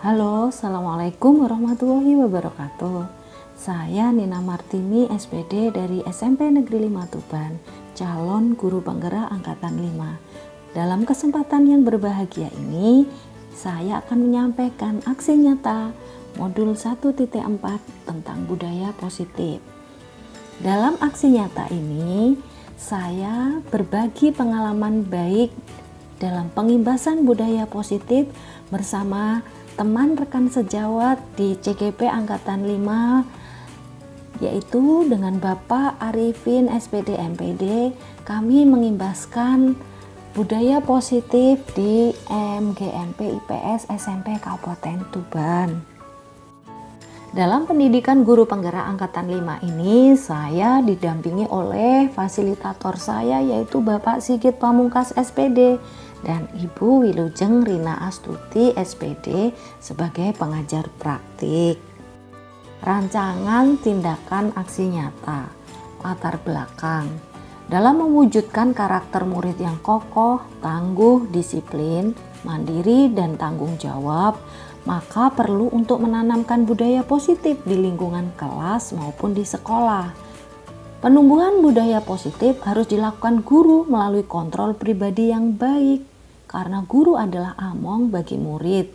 Halo, Assalamualaikum warahmatullahi wabarakatuh. Saya Nina Martini, SPD dari SMP Negeri 5 Tuban, calon guru penggerak angkatan 5. Dalam kesempatan yang berbahagia ini, saya akan menyampaikan aksi nyata modul 1.4 tentang budaya positif. Dalam aksi nyata ini, saya berbagi pengalaman baik dalam pengimbasan budaya positif bersama teman rekan sejawat di CGP Angkatan 5, yaitu dengan Bapak Arifin SPD MPD. Kami mengimbaskan budaya positif di MGMP IPS SMP Kabupaten Tuban. Dalam pendidikan guru penggerak angkatan 5 ini, saya didampingi oleh fasilitator saya, yaitu Bapak Sigit Pamungkas SPD dan Ibu Wilujeng Rina Astuti SPD sebagai pengajar praktik. Rancangan tindakan aksi nyata, latar belakang. Dalam mewujudkan karakter murid yang kokoh, tangguh, disiplin, mandiri, dan tanggung jawab, maka perlu untuk menanamkan budaya positif di lingkungan kelas maupun di sekolah. Penumbuhan budaya positif harus dilakukan guru melalui kontrol pribadi yang baik, karena guru adalah among bagi murid.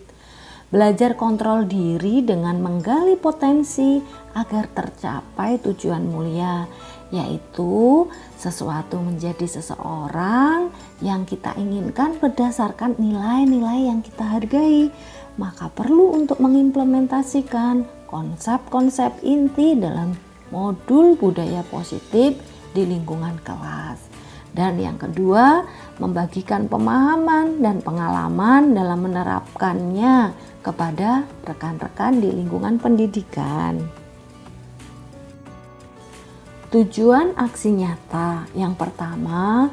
Belajar kontrol diri dengan menggali potensi agar tercapai tujuan mulia, yaitu sesuatu menjadi seseorang yang kita inginkan berdasarkan nilai-nilai yang kita hargai. Maka perlu untuk mengimplementasikan konsep-konsep inti dalam modul budaya positif di lingkungan kelas. Dan yang kedua, membagikan pemahaman dan pengalaman dalam menerapkannya kepada rekan-rekan di lingkungan pendidikan. Tujuan aksi nyata yang pertama,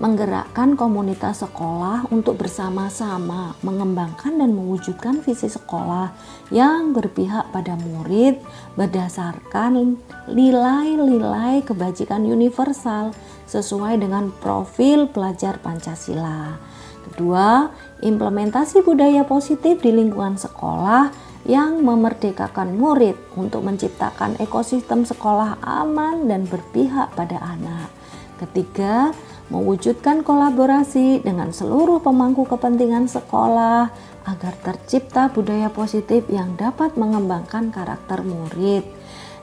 menggerakkan komunitas sekolah untuk bersama-sama mengembangkan dan mewujudkan visi sekolah yang berpihak pada murid berdasarkan nilai-nilai kebajikan universal sesuai dengan profil pelajar Pancasila. Kedua, implementasi budaya positif di lingkungan sekolah yang memerdekakan murid untuk menciptakan ekosistem sekolah aman dan berpihak pada anak. Ketiga, mewujudkan kolaborasi dengan seluruh pemangku kepentingan sekolah agar tercipta budaya positif yang dapat mengembangkan karakter murid.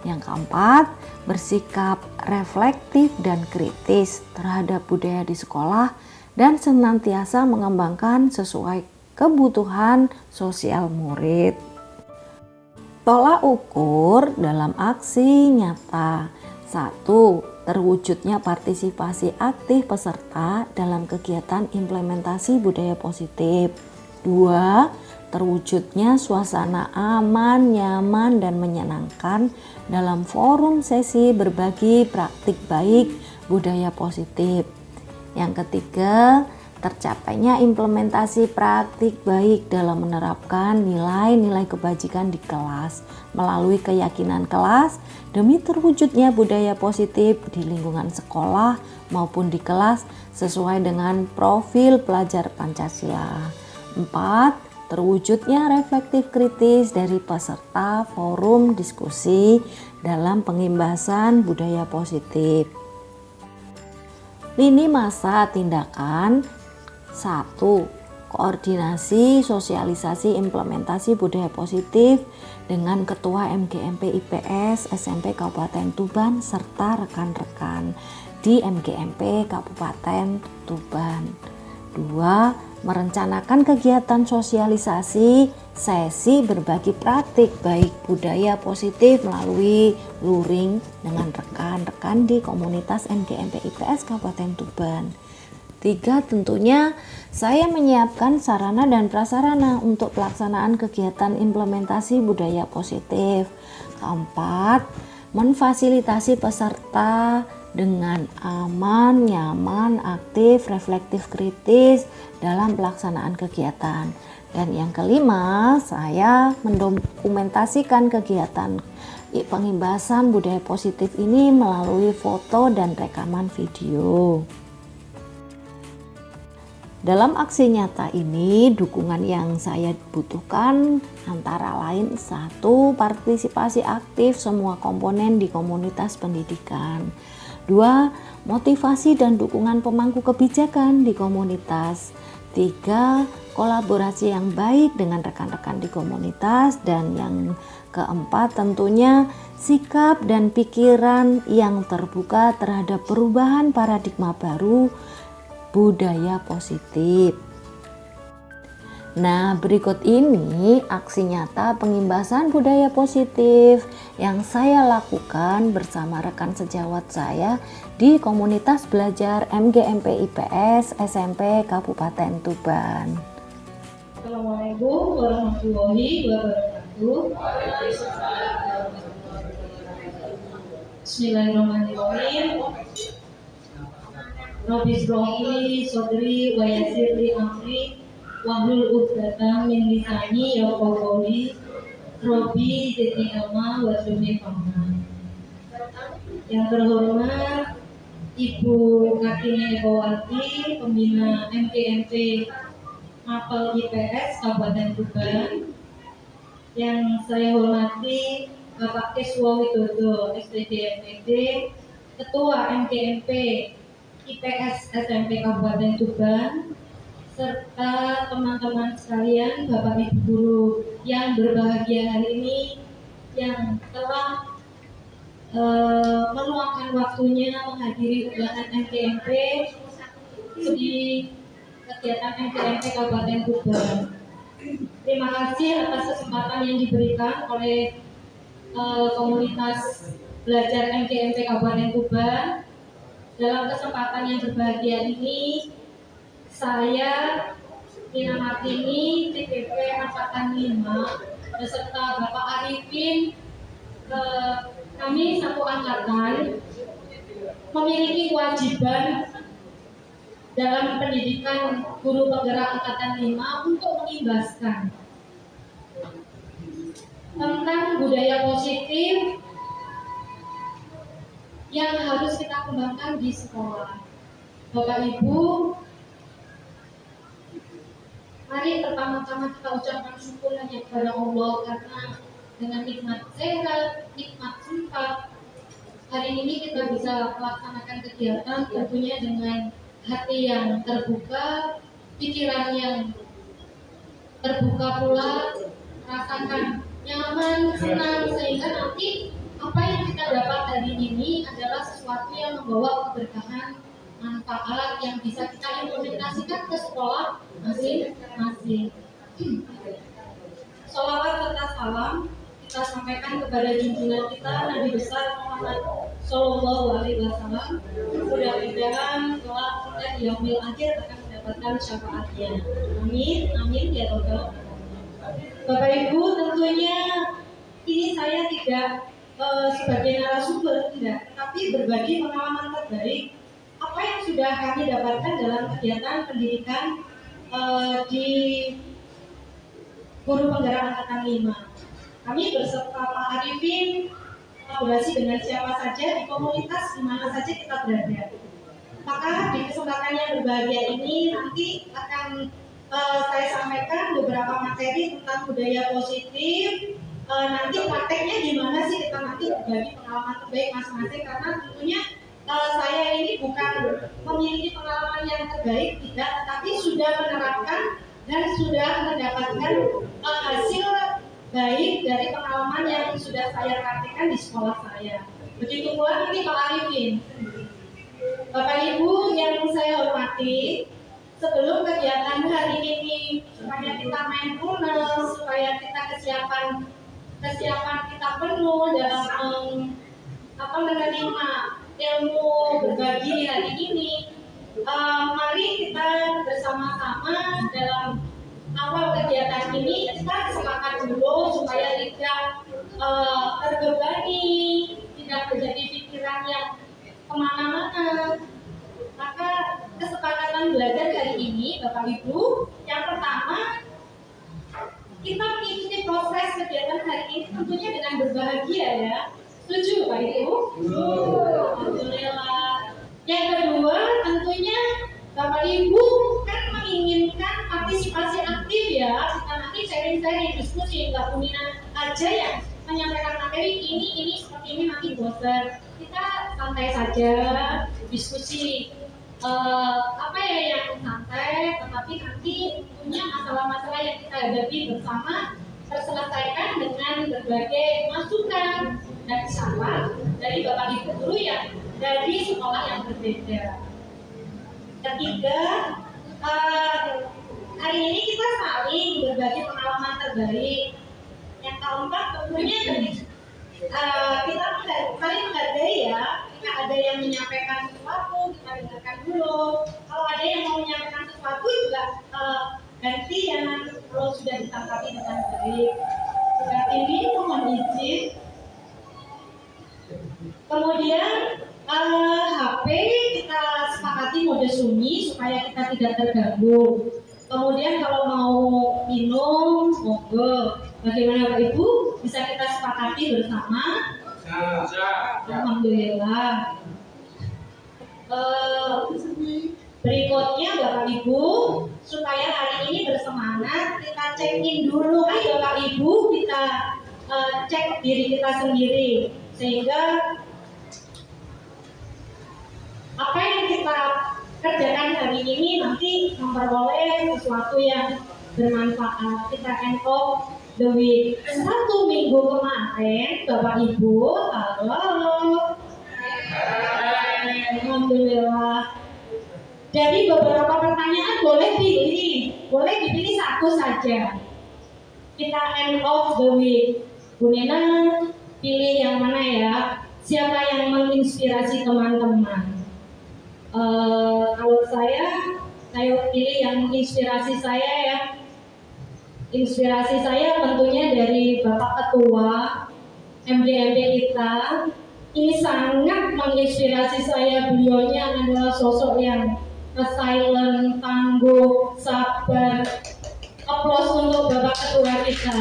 Yang keempat, bersikap reflektif dan kritis terhadap budaya di sekolah dan senantiasa mengembangkan sesuai kebutuhan sosial murid. Tolak ukur dalam aksi nyata. 1. Terwujudnya partisipasi aktif peserta dalam kegiatan implementasi budaya positif. 2. Terwujudnya suasana aman, nyaman, dan menyenangkan dalam forum sesi berbagi praktik baik budaya positif. Yang ketiga, tercapainya implementasi praktik baik dalam menerapkan nilai-nilai kebajikan di kelas melalui keyakinan kelas demi terwujudnya budaya positif di lingkungan sekolah maupun di kelas sesuai dengan profil pelajar Pancasila. 4. Terwujudnya reflektif kritis dari peserta forum diskusi dalam pengimbasan budaya positif. Lini masa tindakan. 1. Koordinasi sosialisasi implementasi budaya positif dengan Ketua MGMP IPS SMP Kabupaten Tuban serta rekan-rekan di MGMP Kabupaten Tuban. 2. Merencanakan kegiatan sosialisasi sesi berbagi praktik baik budaya positif melalui luring dengan rekan-rekan di komunitas MGMP IPS Kabupaten Tuban. 3. Tentunya saya menyiapkan sarana dan prasarana untuk pelaksanaan kegiatan implementasi budaya positif. 4. Memfasilitasi peserta dengan aman, nyaman, aktif, reflektif, kritis dalam pelaksanaan kegiatan. Dan yang kelima, saya mendokumentasikan kegiatan pengimbasan budaya positif ini melalui foto dan rekaman video. Dalam aksi nyata ini, dukungan yang saya butuhkan antara lain: 1. Partisipasi aktif semua komponen di komunitas pendidikan. 2. Motivasi dan dukungan pemangku kebijakan di komunitas. 3. Kolaborasi yang baik dengan rekan-rekan di komunitas. Dan yang keempat, tentunya sikap dan pikiran yang terbuka terhadap perubahan paradigma baru budaya positif. Nah, berikut ini aksi nyata pengimbasan budaya positif yang saya lakukan bersama rekan sejawat saya di komunitas belajar MGMP IPS SMP Kabupaten Tuban. Assalamualaikum warahmatullahi wabarakatuh. Bismillahirrahmanirrahim. Rabbi shrahli sadri wa yassir li amri wahlul 'uqdatam min lisani yafqahu qawli. Rabbi zidni ilma warzuqni fahma. Yang terhormat Ibu Kartini Ewawati, Pembina MGMP Mapel IPS Kabupaten Tuban. Yang saya hormati Bapak Keswa Widodo SPD MPD, Ketua MGMP IPS SMP Kabupaten Tuban, serta teman-teman sekalian, Bapak Ibu guru yang berbahagia hari ini, yang telah meluangkan waktunya menghadiri undangan MGMP di kegiatan MGMP Kabupaten Tuban. Terima kasih atas kesempatan yang diberikan oleh komunitas belajar MGMP Kabupaten Tuban. Dalam kesempatan yang berbahagia ini, saya Nina Martini, TPP Angkatan 5, beserta Bapak Arifin, kami satu angkatan memiliki kewajiban dalam pendidikan guru penggerak Angkatan 5 untuk mengimbaskan tentang budaya positif yang harus kita kembangkan di sekolah. Bapak Ibu, mari pertama-tama kita ucapkan syukur hanya kepada Allah, karena dengan nikmat sehat, nikmat sempat, hari ini kita bisa melaksanakan kegiatan tentunya dengan hati yang terbuka, pikiran yang terbuka pula, rasakan nyaman, senang, sehingga nanti apa yang kita dapat hari ini adalah sesuatu yang membawa keberkahan, manfaat yang bisa kita implementasikan ke sekolah masing-masing. Sholawat serta salam kita sampaikan kepada junjungan kita Nabi besar Muhammad Sallallahu Alaihi Wasallam. Mudah-mudahan kelak kita di yaumil akhir akan mendapatkan syafaatnya. Amin, amin ya Rabbal alamin. Bapak Ibu, tentunya ini saya tidak sebagai narasumber, tidak, tapi berbagi pengalaman terbaik apa yang sudah kami dapatkan dalam kegiatan pendidikan di guru penggerak Angkatan 5. Kami berserta Pak Arifin kolaborasi dengan siapa saja di komunitas di mana saja kita berada. Maka di kesempatan yang berbahagia ini nanti akan saya sampaikan beberapa materi tentang budaya positif. Nanti prakteknya gimana sih, kita nanti berbagi pengalaman terbaik masing-masing, karena tentunya saya ini bukan memiliki pengalaman yang terbaik, tidak, tetapi sudah menerapkan dan sudah mendapatkan hasil baik dari pengalaman yang sudah saya praktikkan di sekolah saya. Begitu pula nanti Pak Arifin. Bapak Ibu yang saya hormati, sebelum kegiatan hari ini, supaya kita mindfulness, supaya kita kesiapan kita penuh dalam menerima ilmu berbagi hari ini, mari kita bersama-sama dalam awal kegiatan ini kita sepakat dulu supaya tidak terbebani, tidak menjadi pikiran yang kemana-mana. Maka kesepakatan belajar hari ini, Bapak Ibu, yang pertama, kita mengikuti proses kegiatan hari ini tentunya dengan berbahagia ya. Setuju Pak Ibu? Alhamdulillah. Yang kedua, tentunya Bapak Ibu kan mengingat partisipasi aktif ya, kita nanti sharing-sharing diskusi, nggak Bunina aja yang menyampaikan materi ini seperti ini nanti bosan. Kita santai saja diskusi apa ya yang santai, tetapi nanti punya masalah-masalah yang kita hadapi bersama terselesaikan dengan berbagai masukan dan saran dari Bapak Ibu guru yang dari sekolah yang berbeda. Ketiga, hari ini kita saling berbagi pengalaman terbaik. Yang keempat tentunya kita saling menghargai ya. Jika ada yang menyampaikan sesuatu, kita dengarkan dulu. Kalau ada yang mau menyampaikan sesuatu juga gantian kalau sudah ditangkapi dengan baik. Sudah ini mohon izin. Kemudian HP kita sepakati mode sunyi supaya kita tidak terganggu. Kemudian kalau mau minum, monggo. Bagaimana Bapak Ibu? Bisa kita sepakati bersama? Alhamdulillah. Berikutnya Bapak Ibu, supaya hari ini bersemangat, kita check-in dulu kan Bapak Ibu, kita cek diri kita sendiri. Sehingga apa yang kita kerjakan hari ini nanti memperoleh sesuatu yang bermanfaat. Kita end of the week. 1 minggu kemarin Bapak Ibu, halo. Alhamdulillah. Dari beberapa pertanyaan boleh dipilih satu saja. Kita end of the week. Bu Nina pilih yang mana ya? Siapa yang menginspirasi teman-teman? Kalau saya pilih yang menginspirasi saya ya. Inspirasi saya tentunya dari Bapak Ketua MDMP kita. Ini sangat menginspirasi saya. Beliaunya adalah sosok yang silent, tangguh, sabar. Aplaus untuk Bapak Ketua kita.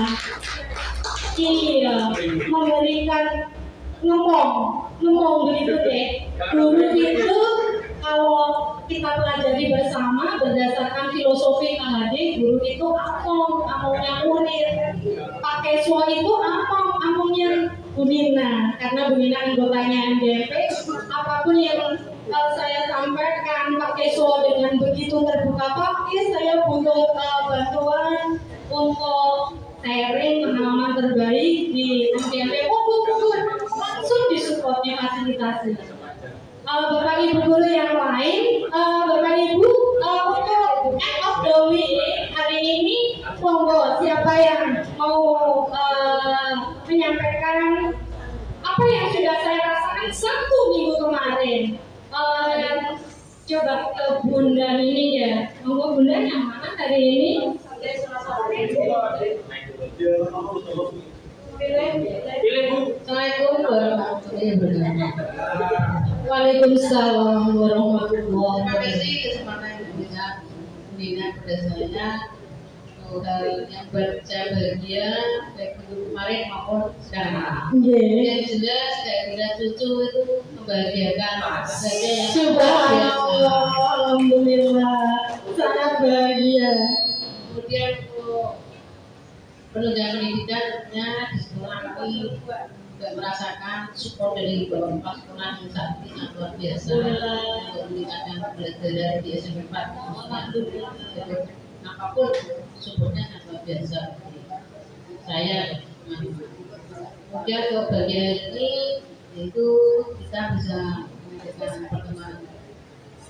Iya, memberikan ngomong begitu deh. Guru itu kalau kita pelajari bersama berdasarkan filosofi KHD, guru itu amongnya murid. Pakai suara itu amongnya Bunina, karena Bunina anggotanya MDMP. Apapun yang saya sampaikan pakai suara dengan begitu terbuka, pakai saya butuh bantuan untuk sharing pengalaman terbaik di MDMP. Langsung disupportnya fasilitasi. Bapak Ibu guru yang lain, Bapak Ibu untuk end of the week hari ini, monggo siapa yang mau menyampaikan apa yang sudah saya rasakan 1 minggu kemarin. Coba ke Bunda ini ya, monggo Bunda yang mana hari ini? Assalamualaikum warahmatullahi wabarakatuh. Waalaikumsalam warahmatullahi wabarakatuh. Terima kasih kesempatan yang diberikan Bunda pada saya. Yang buat saya bahagia baik minggu kemarin maupun sekarang. Yang jelas saya kira cucu itu membahagiakan saja yang Subhanallah, alhamdulillah, sangat bahagia. Kemudian untuk penunjang pendidikannya di sekolah kami juga merasakan support dari beberapa sekolah yang saat ini sangat luar biasa untuk meningkatkan pembelajaran di SMP 4 khususnya. Apapun supportnya sangat luar biasa. Saya kemudian ke bagian ini yaitu kita bisa mengadakan pertemuan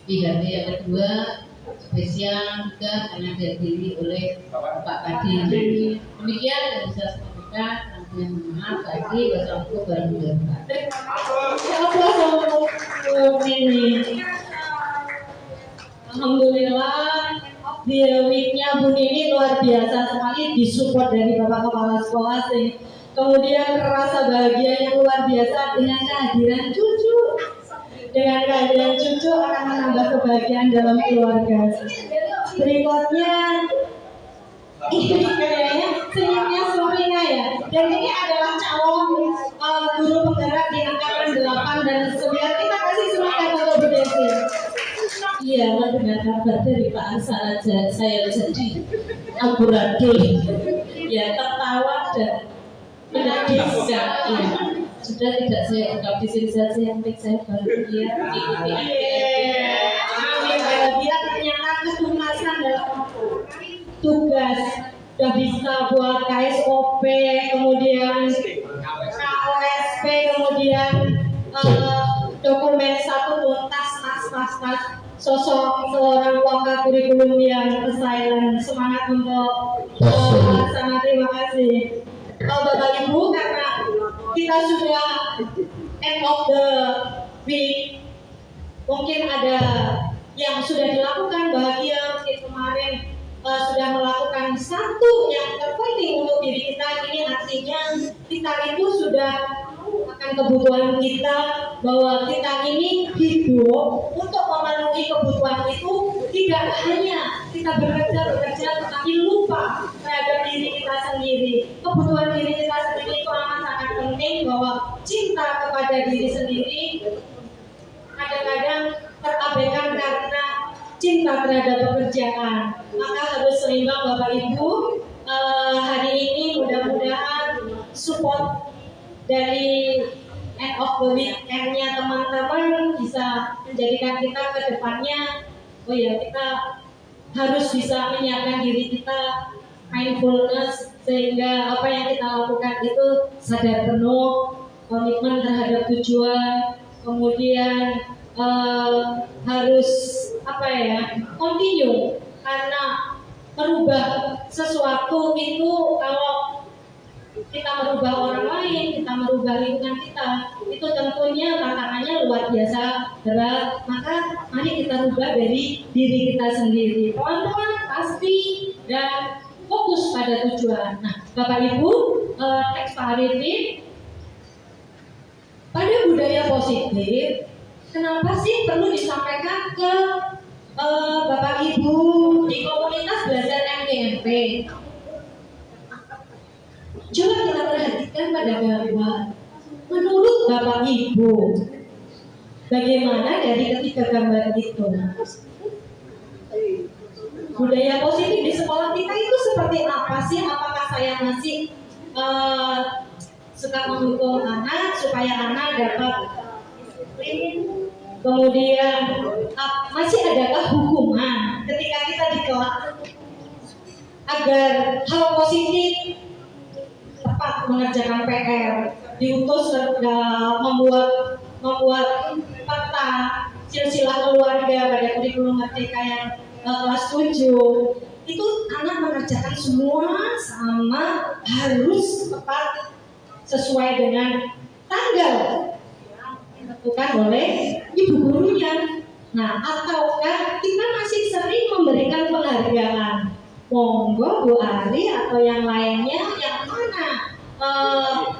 IHT yang kedua spesial juga karena dihadiri oleh Pak Kadin. Demikian yang bisa saya sampaikan. Maaf tadi wassalamualaikum warahmatullahi wabarakatuh. Alhamdulillah, di weeknya Bu Nini luar biasa sekali disupport dari Bapak Kepala Sekolah. Kemudian rasa bahagia yang luar biasa dengan kehadiran cucu. Dengan kehadiran cucu akan menambah kebahagiaan dalam keluarga. Berikutnya, ini kayaknya senyumnya sempurna ya. Dan ini adalah calon guru penggerak di angkatan 8 dan 9. Kita kasih semangat untuk Bu Desi. Iya, mendengar kabar dari Pak Ansa aja saya jadi amburadul. Ya, tertawa dan menanggiskan. Ya. Sudah tidak saya ungkap di sini saja, yang penting saya bahagia. Amin, bahagia ternyata ketuntasan dalam tugas. Sudah bisa buat KSOP, kemudian KOSP, kemudian dokumen satu tuntas, tas. Sosok seorang waka kurikulum yang silent. Semangat untuk sama, terima kasih Bapak Ibu, karena kita sudah end of the week, mungkin ada yang sudah dilakukan bahagia, mungkin kemarin sudah melakukan satu yang terpenting untuk diri kita. Ini artinya kita itu sudah akan kebutuhan kita, bahwa kita ini hidup untuk memenuhi kebutuhan itu. Tidak hanya kita bekerja tetapi lupa terhadap diri kita sendiri. Kebutuhan diri kita sendiri itu amat sangat penting, bahwa cinta kepada diri sendiri kadang-kadang terabaikan karena cinta terhadap pekerjaan. Maka harus seimbang Bapak Ibu. Hari ini mudah-mudahan support dari end of the weekend-nya teman-teman bisa menjadikan kita ke depannya, kita harus bisa menyiapkan diri kita mindfulness, sehingga apa yang kita lakukan itu sadar penuh, komitmen terhadap tujuan, kemudian harus continue, karena merubah sesuatu itu, kalau kita merubah orang lain, kita merubah lingkungan kita, itu tentunya tantangannya luar biasa berat. Maka mari kita rubah dari diri kita sendiri, pelan-pelan pasti, dan fokus pada tujuan. Nah, Bapak Ibu, next Pak Arifin, pada budaya positif, kenapa sih perlu disampaikan ke Bapak Ibu di komunitas belajar MGMP? Coba kita perhatikan pada gambar. Menurut Bapak Ibu, bagaimana dari ketiga gambar itu? Budaya positif di sekolah kita itu seperti apa sih? Apakah saya masih suka mendukung anak supaya anak dapat disiplin? Kemudian masih adakah hukuman ketika kita di kelas agar hal positif tepat mengerjakan PR, diutus membuat peta silsilah keluarga pada kurikulum merdeka yang kelas 7. Itu anak mengerjakan semua sama, harus tepat sesuai dengan tanggal yang ditentukan oleh ibu gurunya. Nah, ataukah kita masih sering memberikan penghargaan? Monggo Bu Ari atau yang lainnya, yang mana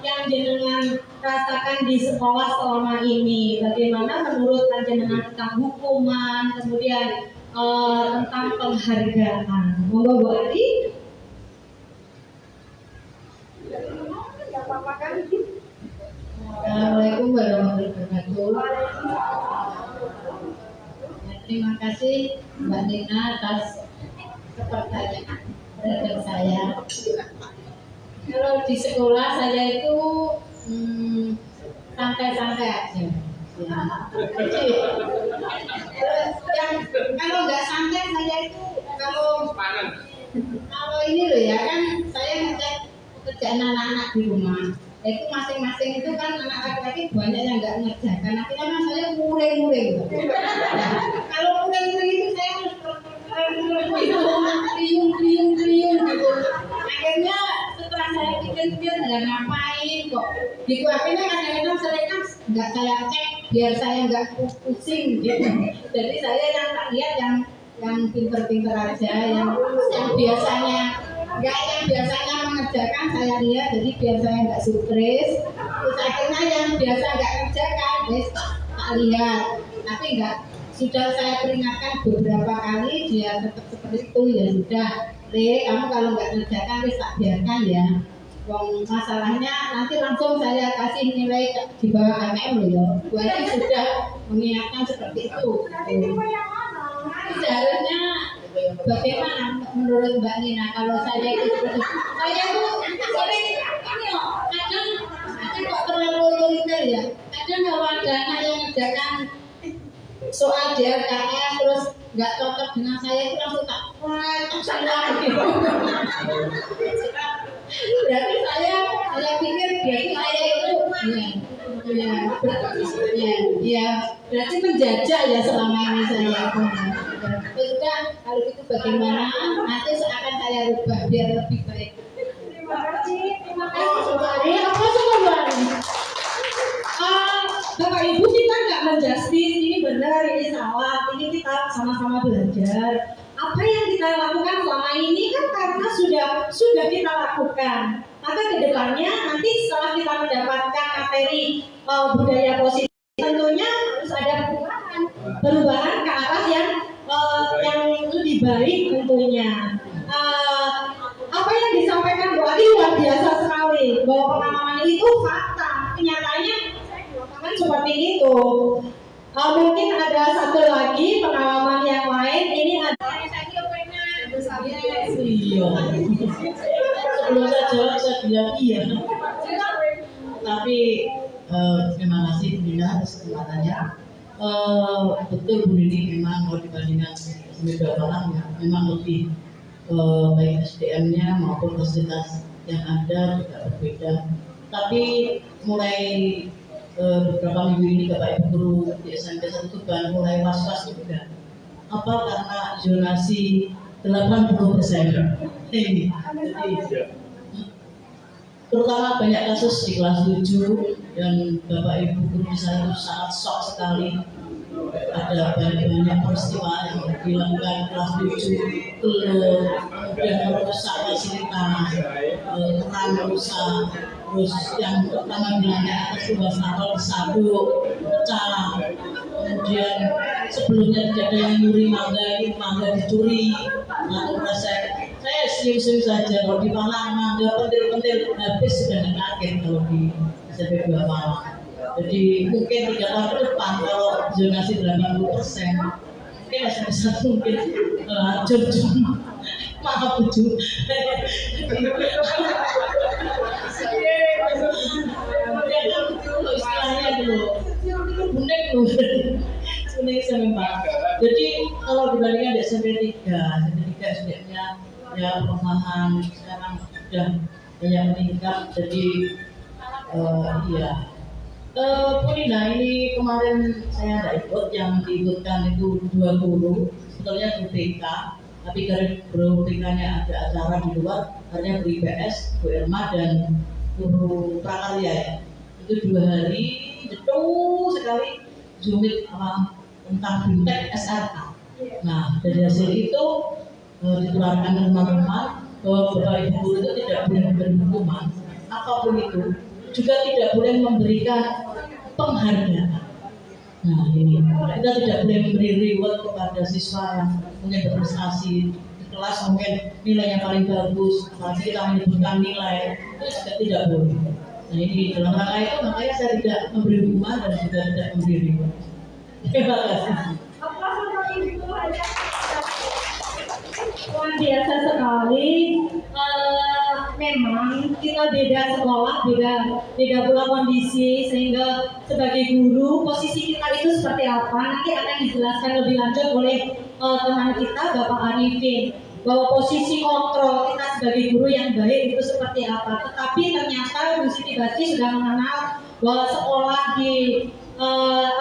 yang jenengan rasakan di sekolah selama ini? Bagaimana menurut jenengan tentang hukuman, kemudian tentang penghargaan? Monggo Bu Ari. Assalamualaikum warahmatullahi wabarakatuh. Terima kasih Mbak Nina atas pertanyaan terhadap saya. Kalau di sekolah saya itu santai-santai aja. Ya. Kalau nggak santai saya itu kalau ini loh ya kan, saya ngecek pekerjaan anak-anak di rumah. Itu masing-masing itu kan anak laki-laki banyak yang nggak ngerjakan. Akhirnya kan saya muring-muring. Kalau muring-muring itu saya kriung gitu. Akhirnya setelah saya pikir-pikir nggak ngapain kok. Gitu akhirnya kadang-kadang saya kan nggak saya cek biar saya nggak pusing gitu. Jadi saya yang tak lihat yang pinter-pinter aja, yang biasanya mengerjakan saya lihat, jadi biar saya nggak stres. Terus akhirnya yang biasa nggak kerjakan, tak lihat. Tapi nggak, sudah saya peringatkan beberapa kali, dia tetap seperti itu. Ya sudah, kamu kalau nggak kerjakan, tak biarkan ya. Wong masalahnya nanti langsung saya kasih nilai di bawah KM loh ya. Berarti sudah mengingatkan seperti itu. seharusnya bagaimana menurut Mbak Nina kalau saya itu seperti saya tuh sering ini kok kadang kok terlalu otoriter ya. Kadang kalau ada anak yang mengerjakan soal JLKS terus nggak cocok dengan saya itu langsung tak salah gitu. Berarti saya pikir berarti saya itu ya berarti menjajah ya selama ini saya. Sudah kalau itu bagaimana nanti seakan saya rubah biar lebih baik. Terima kasih Sobari. Apa Sobari? Bapak Ibu kita nggak menjustis ini benar ini salah, ini kita sama-sama belajar. Apa yang kita lakukan selama ini kan karena sudah kita lakukan. Maka kedepannya nanti setelah kita mendapatkan materi budaya positif, tentunya harus ada perubahan ke arah yang lebih baik tentunya. Apa yang disampaikan Bu Adi luar biasa sekali bahwa pengalaman itu fakta, kenyataannya kan seperti itu. Mungkin ada satu lagi pengalaman yang lain. Ini ada. Iya. Sebelum saya jawab saya bilang iya. Tapi terima kasih Bu Nina atas kesempatannya. Betul Bu Nini memang kalau dibandingkan Sumedang Malang ya memang lebih baik SDM-nya maupun fasilitas yang ada juga berbeda. Tapi mulai beberapa minggu ini Bapak Ibu guru di SMP 1 Tuban mulai was-was juga. Apa karena zonasi 80% ini. Jadi, terutama banyak kasus di kelas 7 dan Bapak Ibu guru di sana itu sangat shock sekali. Ada banyak peristiwa yang menghilangkan kelas 7 kemudian merusak fasilitas, keran merusak, terus yang pertama bilangnya atas tugas nakal disaduk, pecah, kemudian sebelumnya tidak ada yang nyuri mangga dicuri. Lalu saya senyum-senyum saja kalau di Malang mangga pentil-pentil habis sudah kaget kalau di SMP 2 Malang. Jadi mungkin 3 tahun ke depan kalau zonasi 80%, mungkin SMP 1 mungkin jom maaf Bu. Istilahnya dulu, kuning dulu, kuning sampai 4. Jadi kalau dibandingkan di SMP 3 SDM-nya ya permasalahan sekarang sudah banyak meningkat. Jadi iya. Bu Nina, ini kemarin saya tidak ikut, yang diikutkan itu 2 guru, sebetulnya guru TK, tapi karena guru TK-nya ada acara di luar, akhirnya guru IPS, Bu Irma dan guru prakarya ya. Itu 2 hari, jauh sekali, zoomit tentang BIMTEK SRA. Nah, dari hasil itu ditularkan ke teman-teman bahwa Bapak Ibu guru itu tidak boleh memberi hukuman, apapun itu, juga tidak boleh memberikan penghargaan. Nah ini kita tidak boleh memberi reward kepada siswa yang mungkin berprestasi di kelas, mungkin nilainya paling bagus, apalagi kita menyebutkan nilai, itu juga tidak boleh. Nah ini dalam rangka itu makanya saya tidak memberi hukuman dan juga tidak memberi reward. Terima kasih. Luar biasa sekali. Memang kita beda sekolah, beda pula kondisi, sehingga sebagai guru posisi kita itu seperti apa nanti akan dijelaskan lebih lanjut oleh teman kita Bapak Arifin, bahwa posisi kontrol kita sebagai guru yang baik itu seperti apa. Tetapi ternyata Bu Siti Basti sudah mengenal bahwa sekolah di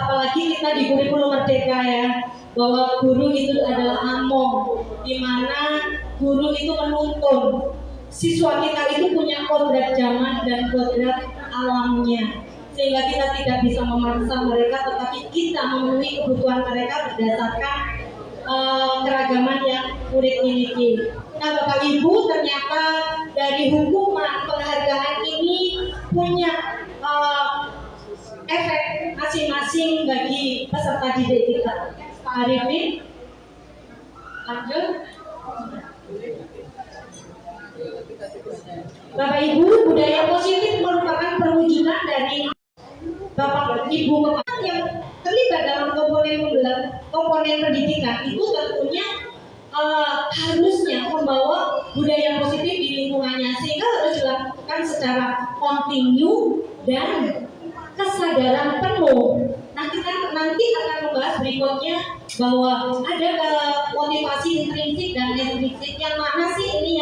apalagi kita di kurikulum merdeka ya, bahwa guru itu adalah among, di mana guru itu menuntun siswa kita itu punya kodrat zaman dan kodrat alamnya, sehingga kita tidak bisa memaksa mereka, tetapi kita memenuhi kebutuhan mereka berdasarkan keragaman yang murid miliki. Nah Bapak Ibu, ternyata dari hukuman penghargaan ini punya efek masing-masing bagi peserta didik kita. Pak Arifin, lanjut. Bapak Ibu, budaya positif merupakan perwujudan dari Bapak Ibu yang terlibat terlibat dalam komponen pendidikan itu tentunya harusnya membawa budaya positif di lingkungannya, sehingga harus dilakukan secara kontinu dan kesadaran penuh. Nah, kita nanti akan membahas berikutnya bahwa ada motivasi intrinsik dan ekstrinsik. Yang mana sih ini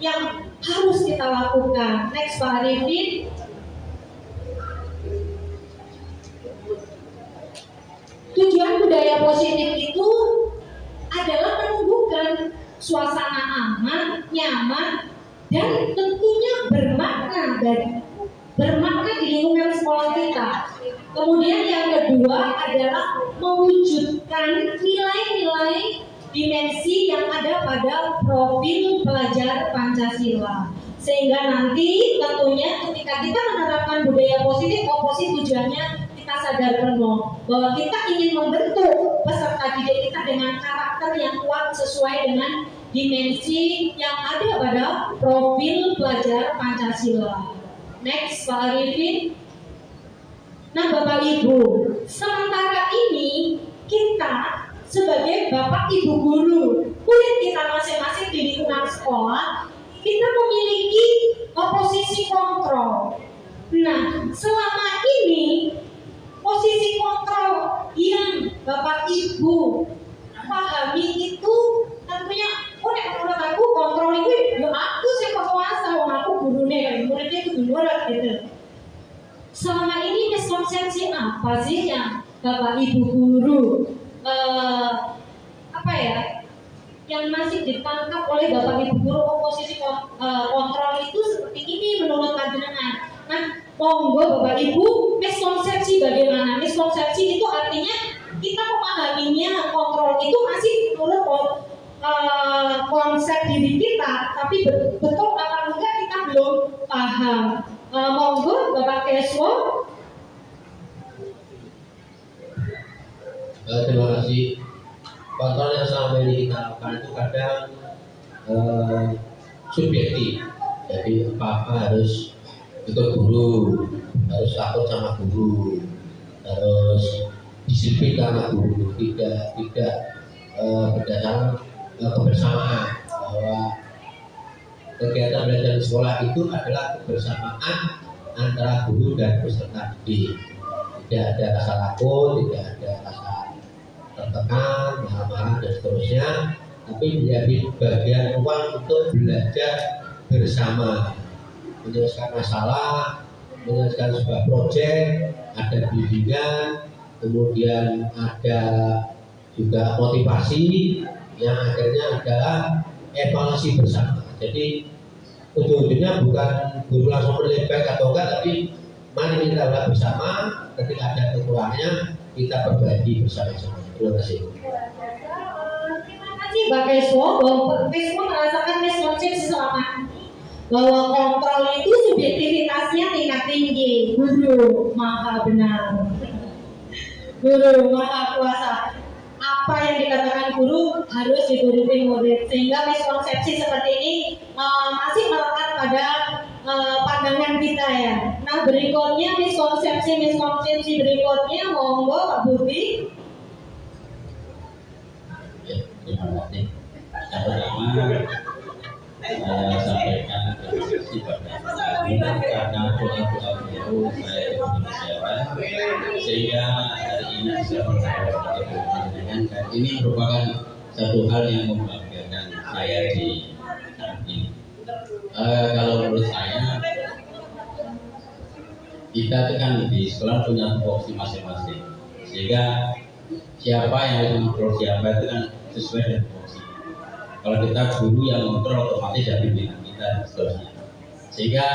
yang harus kita lakukan? Next, Pak Arifin. Tujuan budaya positif itu adalah menumbuhkan suasana aman, nyaman, dan tentunya bermakna di lingkungan sekolah kita. Kemudian yang kedua adalah mewujudkan nilai-nilai dimensi yang ada pada profil pelajar Pancasila. Sehingga nanti tentunya ketika kita menerapkan budaya positif, tujuannya kita sadar penuh bahwa kita ingin membentuk peserta didik kita dengan karakter yang kuat sesuai dengan dimensi yang ada pada profil pelajar Pancasila. Next, Pak Arifin. Nah, Bapak Ibu, sementara ini kita sebagai Bapak Ibu guru, murid kita masing-masing di lingkungan sekolah, kita memiliki posisi kontrol. Nah, selama ini posisi kontrol yang Bapak Ibu pahami itu tentunya, menurut aku kontrol itu ya aku sih penguasa, aku gurunya, muridnya itu duluan gitu. Selama ini miskonsepsi apa sih yang Bapak Ibu guru yang masih ditangkap oleh Bapak Ibu guru posisi kontrol itu seperti ini menurut panjenengan? Nah, monggo Bapak Ibu, miskonsepsi bagaimana? Miskonsepsi itu artinya kita memahaminya kontrol itu masih menurut konsep diri kita, tapi betul apa enggak kita belum paham. Monggo Bapak Keswo. Terima kasih. Kontrol yang selama ini kita lakukan itu kadang subjektif. Jadi apa harus ikut guru, harus takut sama guru, harus disiplin sama guru, tidak berdasarkan kebersamaan, bahwa kegiatan belajar di sekolah itu adalah kebersamaan antara guru dan peserta didik. Tidak ada rasa takut, tidak ada rasa tertekan, marah-marah dan seterusnya, tapi menjadi bagian ruang untuk belajar bersama, menyelesaikan masalah, menyelesaikan sebuah proyek, ada bimbingan, kemudian ada juga motivasi yang akhirnya adalah evaluasi bersama. Jadi ujung-ujungnya bukan guru langsung menilai atau enggak, tapi mari kita lihat bersama, ketika ada kekurangannya kita berbagi bersama-sama. Terima kasih. Terima kasih Mbak Keswo. Bahwa Keswo merasakan miskonsepsi selama bahwa kontrol itu subjektivitasnya tingkat tinggi. Guru maha benar, guru maha kuasa. Apa yang dikatakan guru harus dituruti murid, sehingga miskonsepsi seperti ini masih melekat pada pandangan kita ya. Nah, berikutnya miskonsepsi berikutnya, monggo Pak Budi. Ya, terima kasih. Yang pertama saya sampaikan terima kasih pada karena doa-doa beliau saya diberikan sehingga hari ini bisa bersahabat dengan, dan ini merupakan satu hal yang membahagiakan saya di saat ini. Kalau menurut saya, kita kan di sekolah punya tupoksi masing-masing, sehingga siapa yang harus mengontrol siapa itu kan sesuai dengan tupoksi. Kalau kita guru yang mengontrol, otomatis dari pimpinan kita dan seterusnya. Sehingga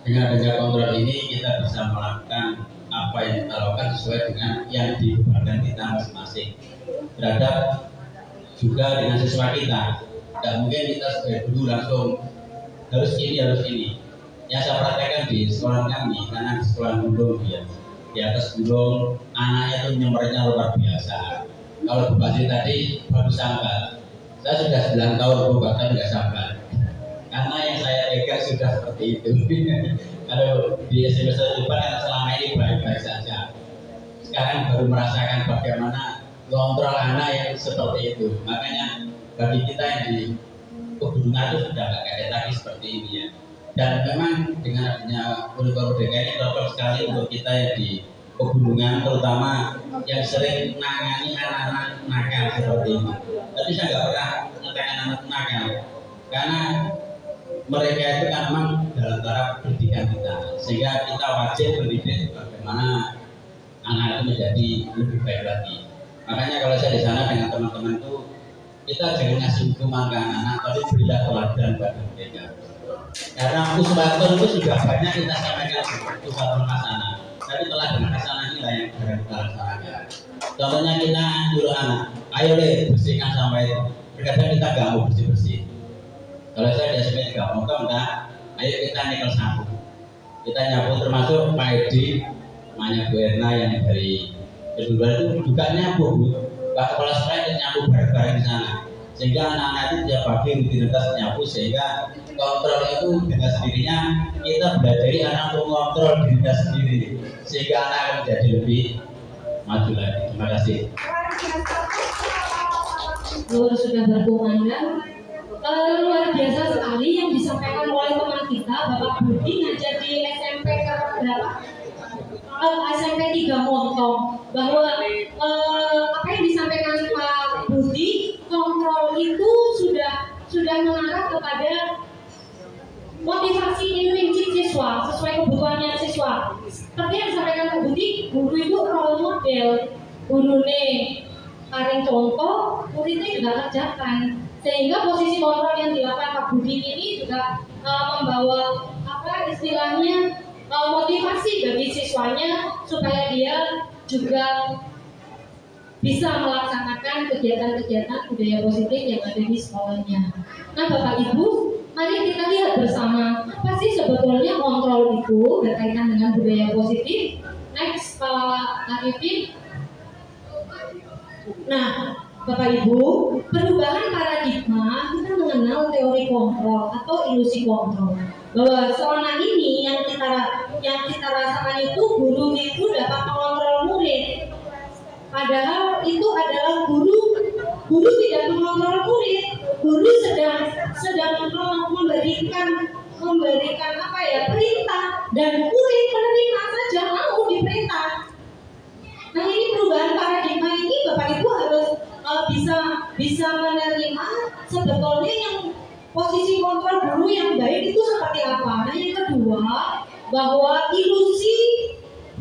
dengan adanya kontrol ini kita bisa melakukan apa yang kita lakukan sesuai dengan yang dibebankan kita masing-masing terhadap juga dengan siswa kita. Tidak mungkin kita sebagai guru langsung harus ini. Yang saya praktekkan di sekolah kami, karena di sekolah gunung ya, di atas gunung anaknya itu nyempernya luar biasa. Kalau Bu Basri tadi baru sabar, saya sudah 9 tahun Bu bahkan nggak sabar, karena yang saya pegang sudah seperti itu. Kalau di semester depan kan selama ini baik-baik saja. sekarang baru merasakan bagaimana kontrol anak yang seperti itu. Makanya bagi kita yang di pegunungan itu sudah nggak kayak lagi seperti ini ya. Dan memang dengan adanya kurikulum merdeka ini cocok sekali untuk kita yang di pegunungan, terutama yang sering menangani anak-anak nakal seperti ini. Tapi saya nggak pernah menangani anak nakal karena mereka itu kan memang dalam taraf pendidikan kita, sehingga kita wajib mendidik bagaimana anak itu menjadi lebih baik lagi. Makanya kalau saya di sana dengan teman-teman itu kita jangan ngasih hukuman ke anak-anak, tapi berilah teladan pada mereka. Karena uswatun itu sudah banyak kita sampaikan uswatun hasanah, tapi teladan hasanah inilah yang harus kita laksanakan. Contohnya kita nyuruh anak, ayo deh bersihkan sampah itu. Terkadang kita nggak mau bersih-bersih. Kalau saya di SMP nggak mau enggak, ayo kita nyekel sapu. Kita nyapu, termasuk Pak Edi, namanya Bu Erna yang dari kedua itu juga nyapu. Pak Kepala Sekolah itu nyapu bareng-bareng di sana, sehingga anak-anak itu tiap pagi rutinitas nyapu, sehingga kontrol itu dengan sendirinya kita belajar anak untuk mengontrol dirinya sendiri, sehingga anak akan menjadi lebih maju lagi. Terima kasih. Sudah berkumandang. Luar biasa sekali yang disampaikan oleh teman kita Bapak Budi ngajar di SMP berapa? SMP 3 Montong, bahwa apa yang disampaikan Pak Budi, kontrol itu sudah mengarah kepada motivasi intrinsi siswa sesuai kebutuhannya siswa. Seperti yang disampaikan Pak Budi, guru itu role model, guru paling contoh, muridnya juga kerjakan. Sehingga posisi kontrol yang dilakukan Pak Budi ini juga membawa apa istilahnya motivasi bagi siswanya supaya dia juga bisa melaksanakan kegiatan-kegiatan budaya positif yang ada di sekolahnya. Nah Bapak Ibu, mari kita lihat bersama apa sih sebetulnya kontrol itu berkaitan dengan budaya positif. Next Pak Arifin. Nah Bapak Ibu, perubahan paradigma kita mengenal teori kontrol atau ilusi kontrol. Bahwa selama ini yang kita rasakan itu guru itu dapat mengontrol murid. Padahal itu adalah guru tidak mengontrol murid. Guru sedang memberikan apa ya, perintah, dan murid menerima saja, mau diperintah. Nah ini perubahan paradigma ini Bapak Ibu harus bisa menerima sebetulnya yang posisi kontrol guru yang baik itu seperti apa. Nah yang kedua, bahwa ilusi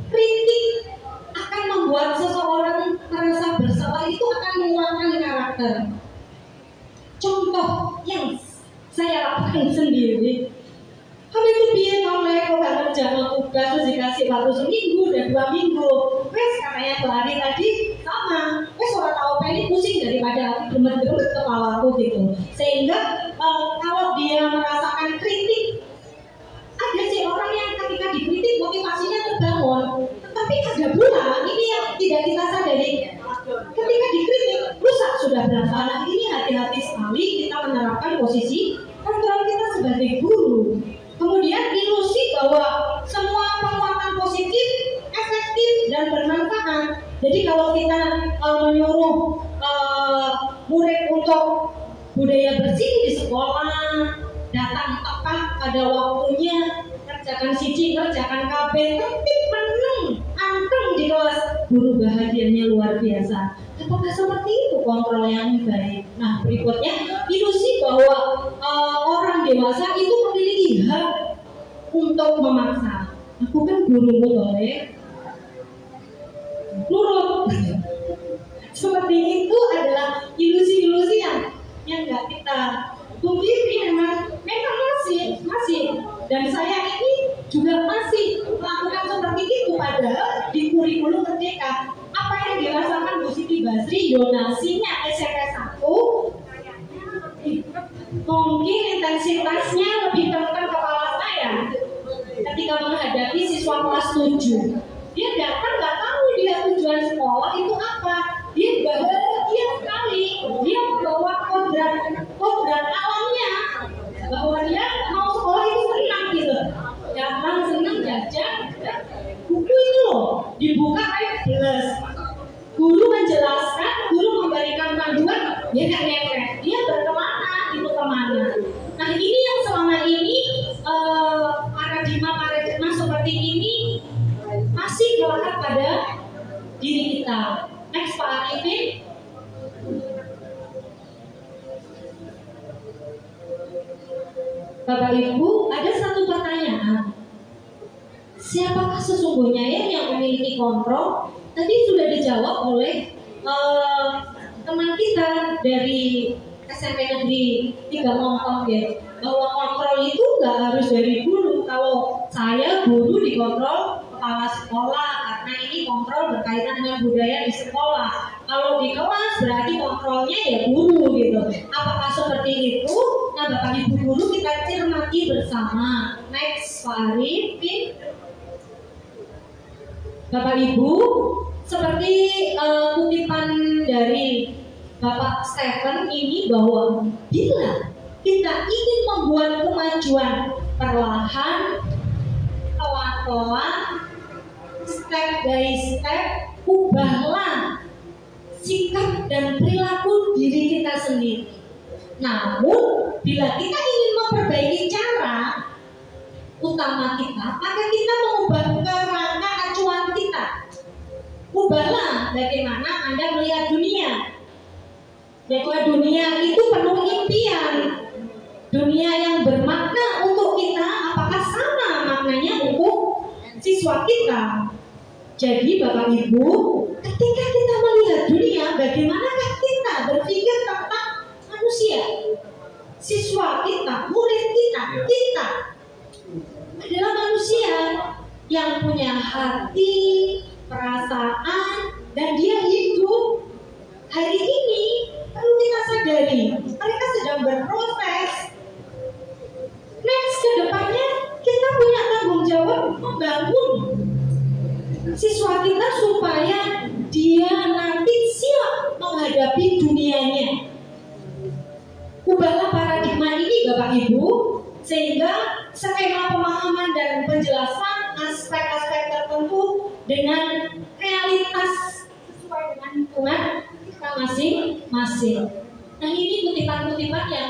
kritik akan membuat seseorang merasa bersalah, itu akan menguatkan karakter. Contoh yang saya lakukan sendiri, kami itu biar oleh kalau jangan tugas terus dikasih waktu seminggu dan 2 minggu. Wes katanya 2 hari tadi sama. Wes orang tahu pengen pusing daripada gemet-gemet kepalaku gitu. Sehingga kalau dia merasakan kritik, ada sih orang yang ketika dikritik motivasinya terbangun. Tetapi ada pula ini yang tidak kita sadari. Ketika dikritik rusak sudah berapa. Nah ini hati-hati sekali kita menerapkan posisi kontrol kita sebagai guru. Kemudian ilusi bahwa semua penguatan positif, efektif dan bermanfaat. Jadi kalau kita menyuruh murid untuk budaya bersih di sekolah, datang tepat pada waktunya, kerjakan siji, kerjakan KB, tertib, meneng, anteng di kelas, guru bahagianya luar biasa. Apakah seperti itu kontrol yang baik? Nah berikutnya, ilusi bahwa orang dewasa itu memiliki hak untuk memaksa. Aku kan gurumu boleh nurut. Seperti itu adalah ilusi-ilusi yang nggak kita pungkiri. Memang masih dan saya ini juga masih melakukan seperti itu. Padahal di kurikulum merdeka apa yang dirasakan Bu Siti Basri, donasinya SMP 1 mungkin intensitasnya lebih tekan kepala saya ketika menghadapi siswa kelas 7. Dia datang nggak tahu dia tujuan sekolah itu apa. Dia bahagia sekali. Dia membawa kodrat alamnya bahwa dia mau sekolah itu senang gitu. Datang senang jajan buku itu loh dibuka kayak gelas. dia nggak ngepet, dia berkemana, itu kemana. Nah ini yang selama ini paradigma seperti ini masih melekat pada diri kita. Next Pak Arifin. Bapak Ibu, ada satu pertanyaan. Siapakah sesungguhnya ya yang memiliki kontrol? Tadi sudah dijawab oleh teman kita dari SMP Negeri 3 Montong ya, bahwa kontrol itu nggak harus dari guru. Kalau saya guru dikontrol kepala sekolah karena ini kontrol berkaitan dengan budaya di sekolah. Kalau di kelas berarti kontrolnya ya guru gitu. Apakah seperti itu? Nah Bapak Ibu guru kita cermati bersama. Next Pak Arifin. Bapak Ibu, seperti kutipan dari Bapak Stephen ini bahwa bila kita ingin membuat kemajuan perlahan, pelan-pelan, step by step, ubahlah sikap dan perilaku diri kita sendiri. Namun, bila kita ingin memperbaiki cara utama kita, maka kita mengubah kerangka acuan kita. Ubahlah bagaimana Anda melihat dunia. Bahwa dunia itu penuh impian. Dunia yang bermakna untuk kita, apakah sama maknanya untuk siswa kita? Jadi Bapak Ibu, ketika kita melihat dunia, bagaimanakah kita berpikir tentang manusia? Siswa kita, murid kita adalah manusia yang punya hati, perasaan, dan dia hidup. Hari ini perlu kita sadari, mereka sedang berproses. Next ke depannya kita punya tanggung jawab membangun siswa kita supaya dia nanti siap menghadapi dunianya. Ubahlah paradigma ini Bapak Ibu, sehingga skema pemahaman dan penjelasan aspek-aspek tertentu dengan realitas sesuai dengan lingkungan kita masing-masing. Nah ini kutipan-kutipan yang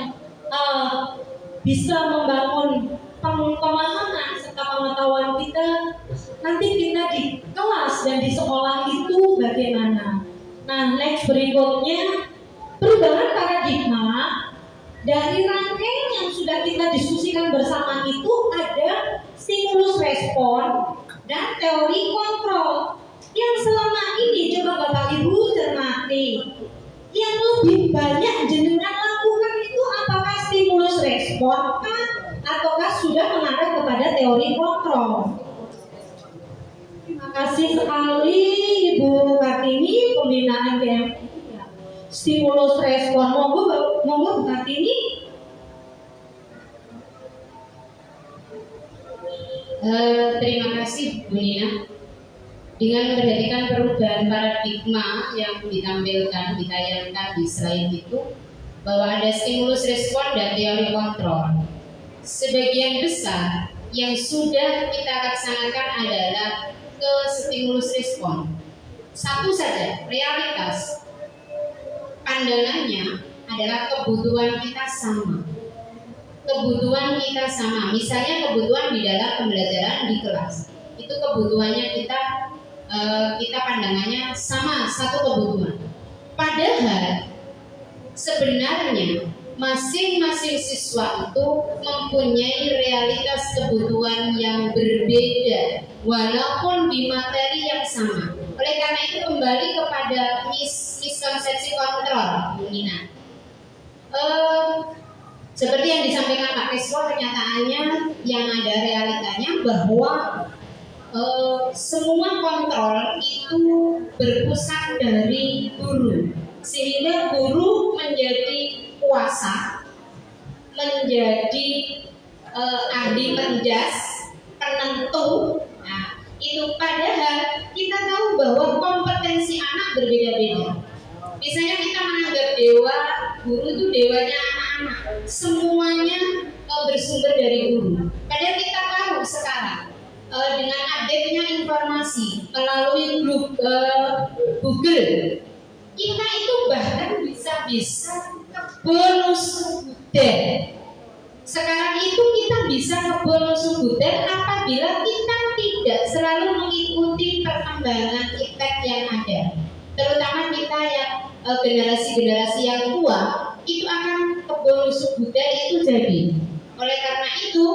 bisa membangun pemahaman serta pengetahuan kita nanti kita di kelas dan di sekolah itu bagaimana. Nah next berikutnya, perubahan paradigma. Dari rangkaian yang sudah kita diskusikan bersama itu ada stimulus respon dan teori kontrol. Yang selama ini coba Bapak Ibu cermati, yang lebih banyak jenengan lakukan itu apakah stimulus respon ataukah sudah mengarah kepada teori kontrol? Terima kasih sekali Ibu Kartini, pembinaan GMI. Stimulus respon, monggo Bu Kartini. Terima kasih Bu Nina. Dengan memperhatikan perubahan paradigma yang ditampilkan, ditayangkan di slide itu, bahwa ada stimulus respon dan teori kontrol. Sebagian besar yang sudah kita laksanakan adalah ke stimulus respon. Satu saja, realitas. Pandangannya adalah kebutuhan kita sama. Kebutuhan kita sama. Misalnya kebutuhan di dalam pembelajaran di kelas. Itu kebutuhannya kita pandangannya sama, satu kebutuhan. Padahal sebenarnya masing-masing siswa itu mempunyai realitas kebutuhan yang berbeda walaupun di materi yang sama. Oleh karena itu kembali kepada miskonsepsi kontrol, Bu Nina. Seperti yang disampaikan Pak Keswo, kenyataannya yang ada realitanya bahwa semua kontrol itu berpusat dari guru, sehingga guru menjadi kuasa, menjadi ahli menjas, penentu. Nah, itu padahal kita tahu bahwa kompetensi anak berbeda-beda. Misalnya kita menganggap dewa, guru itu dewanya anak-anak, semuanya bersumber dari guru. Padahal kita tahu sekarang dengan update-nya informasi melalui Google, kita itu bahkan bisa bisa ke bonus buder. Sekarang itu kita bisa ke bonus buder apabila kita tidak selalu mengikuti perkembangan iptek yang ada. Terutama kita yang generasi-generasi yang tua itu akan ke bonus buder itu jadi. Oleh karena itu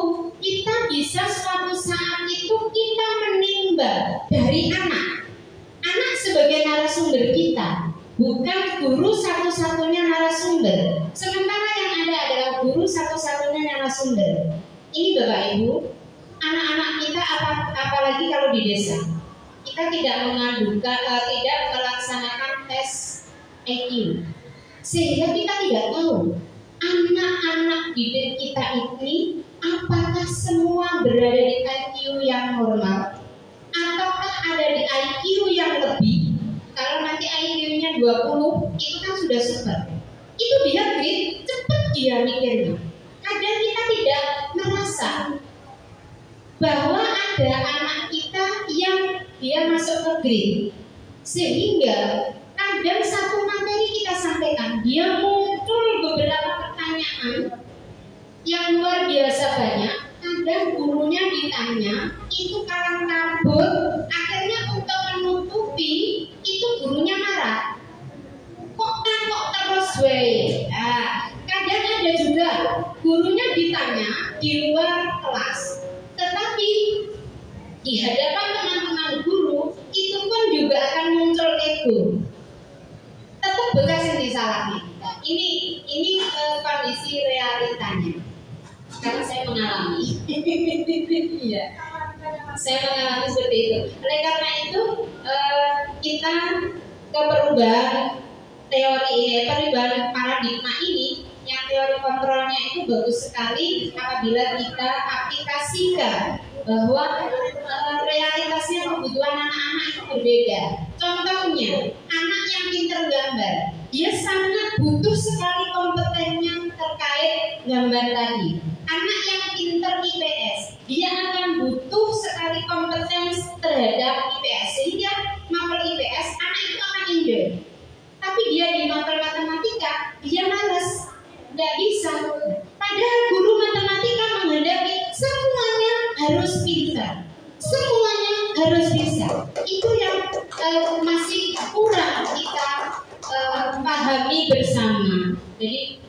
kita bisa suatu saat itu kita menimbang dari anak sebagai narasumber kita, bukan guru satu-satunya narasumber. Sementara yang ada adalah guru satu-satunya narasumber. Ini Bapak Ibu, anak-anak kita apalagi kalau di desa, kita tidak tidak melaksanakan tes IQ, sehingga kita tidak tahu anak-anak didik kita ini apakah semua berada di IQ yang normal ataukah ada di IQ yang lebih. Kalau nanti IQ-nya 20 itu kan sudah super, itu dia grade cepat dia mikirnya. Kadang kita tidak merasa bahwa ada anak kita yang dia masuk ke grade, sehingga kadang satu materi kita sampaikan dia muncul beberapa pertanyaan yang luar biasa banyak. Kadang gurunya ditanya itu kalang kabut, akhirnya untuk menutupi itu gurunya marah. Kok terus wey? Kadang ada juga gurunya ditanya di luar kelas, tetapi di hadapan teman-teman guru itu pun juga akan muncul ego. Tetap bekas yang disalahin. Ini kondisi realitanya. Karena saya mengalami. Iya. Saya mengalami seperti itu. Oleh karena itu kita ke perubahan teori perubahan paradigma ini, yang teori kontrolnya itu bagus sekali apabila kita aplikasikan bahwa realitasnya kebutuhan anak-anak itu berbeda. Contohnya, anak yang pintar gambar, dia sangat butuh sekali kompetennya terkait gambar tadi. Anak yang pintar IPS, dia akan butuh sekali kompeten terhadap IPS, sehingga mapel IPS anak itu akan enjoy. Tapi dia di mapel matematika, dia malas, nggak bisa. Padahal guru matematika menghendaki semuanya harus pintar, semuanya harus bisa. Itu yang masih kurang kita pahami bersama. Jadi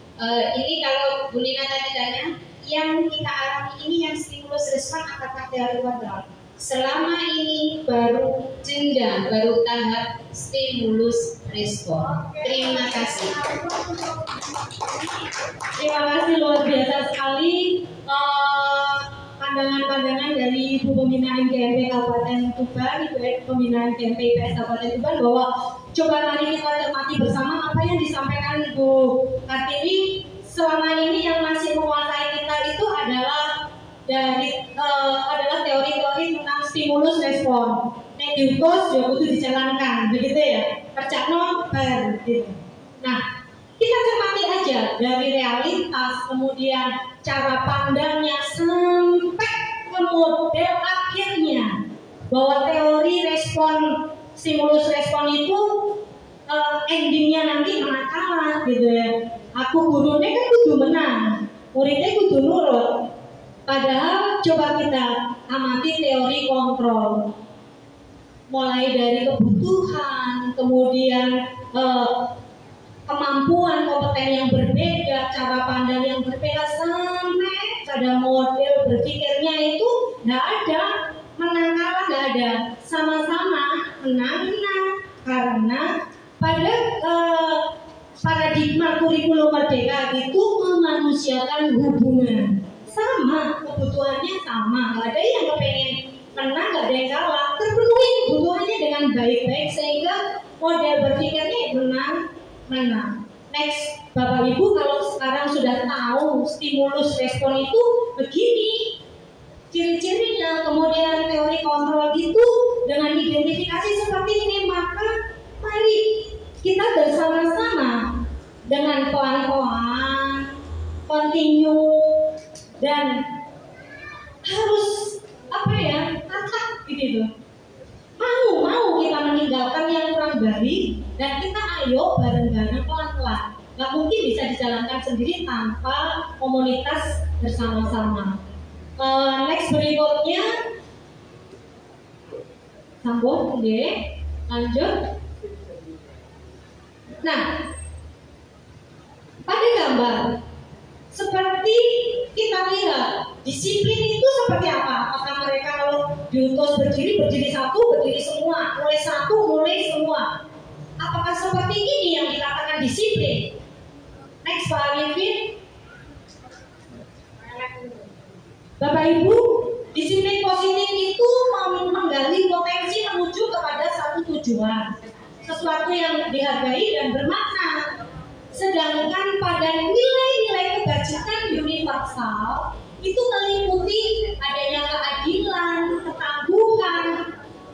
ini kalau Bu Lina tadi tanya, yang kita alami ini yang stimulus respon apakah teori kontrol? Selama ini baru jenjang, baru tahap stimulus respon. Terima kasih. Terima kasih, luar biasa sekali pandangan-pandangan dari Ibu Pembina MGMP Kabupaten Tuban, Ibu Pembina MGMP IPS Kabupaten Tuban, bahwa coba mari kita cermati bersama apa yang disampaikan Ibu Kartini. Selama ini yang masih menguasai kita itu adalah teori-teori tentang stimulus respon. Nek diutus ya butuh dijalankan, begitu ya. Kerjanya bar gitu. Nah, kita cermati aja dari realitas, kemudian cara pandangnya sampai ke model akhirnya, bahwa teori respon stimulus respon itu endingnya nanti menang kalah gitu ya. Aku gurunya kan kudu menang, muridnya kudu nurut. Padahal coba kita amati teori kontrol, mulai dari kebutuhan, kemudian kemampuan, kompeten yang berbeda, cara pandang yang berbeda, sampai pada model berpikirnya itu nggak ada menang kalah, nggak ada, sama-sama menang-menang. Karena pada paradigma kurikulum merdeka itu memanusiakan hubungan, sama kebutuhannya sama, nggak ada yang kepengen menang, nggak ada yang kalah, terpenuhi kebutuhannya dengan baik-baik, sehingga model berpikirnya menang. Next, Bapak Ibu kalau sekarang sudah tahu stimulus respon itu begini ciri-cirinya, kemudian teori kontrol gitu dengan identifikasi seperti ini, maka mari kita bersama-sama dengan pelan-pelan, continue, dan harus tatak gitu. Mau kita meninggalkan yang kurang baik, dan kita ayo bareng-bareng pelan-pelan. nggak mungkin bisa dijalankan sendiri tanpa komunitas bersama-sama. Next berikutnya, sambung, lanjut. Nah, pada gambar seperti kita lihat disiplin itu seperti apa? Apakah mereka kalau diutus berdiri satu, berdiri semua, mulai satu, mulai semua? Apakah seperti ini yang dikatakan disiplin? Next, Pak Arifin. Bapak Ibu, disiplin positif itu menggali potensi menuju kepada satu tujuan, sesuatu yang dihargai dan bermakna. Sedangkan pada nilai-nilai kebajikan universal itu meliputi adanya keadilan, ketangguhan,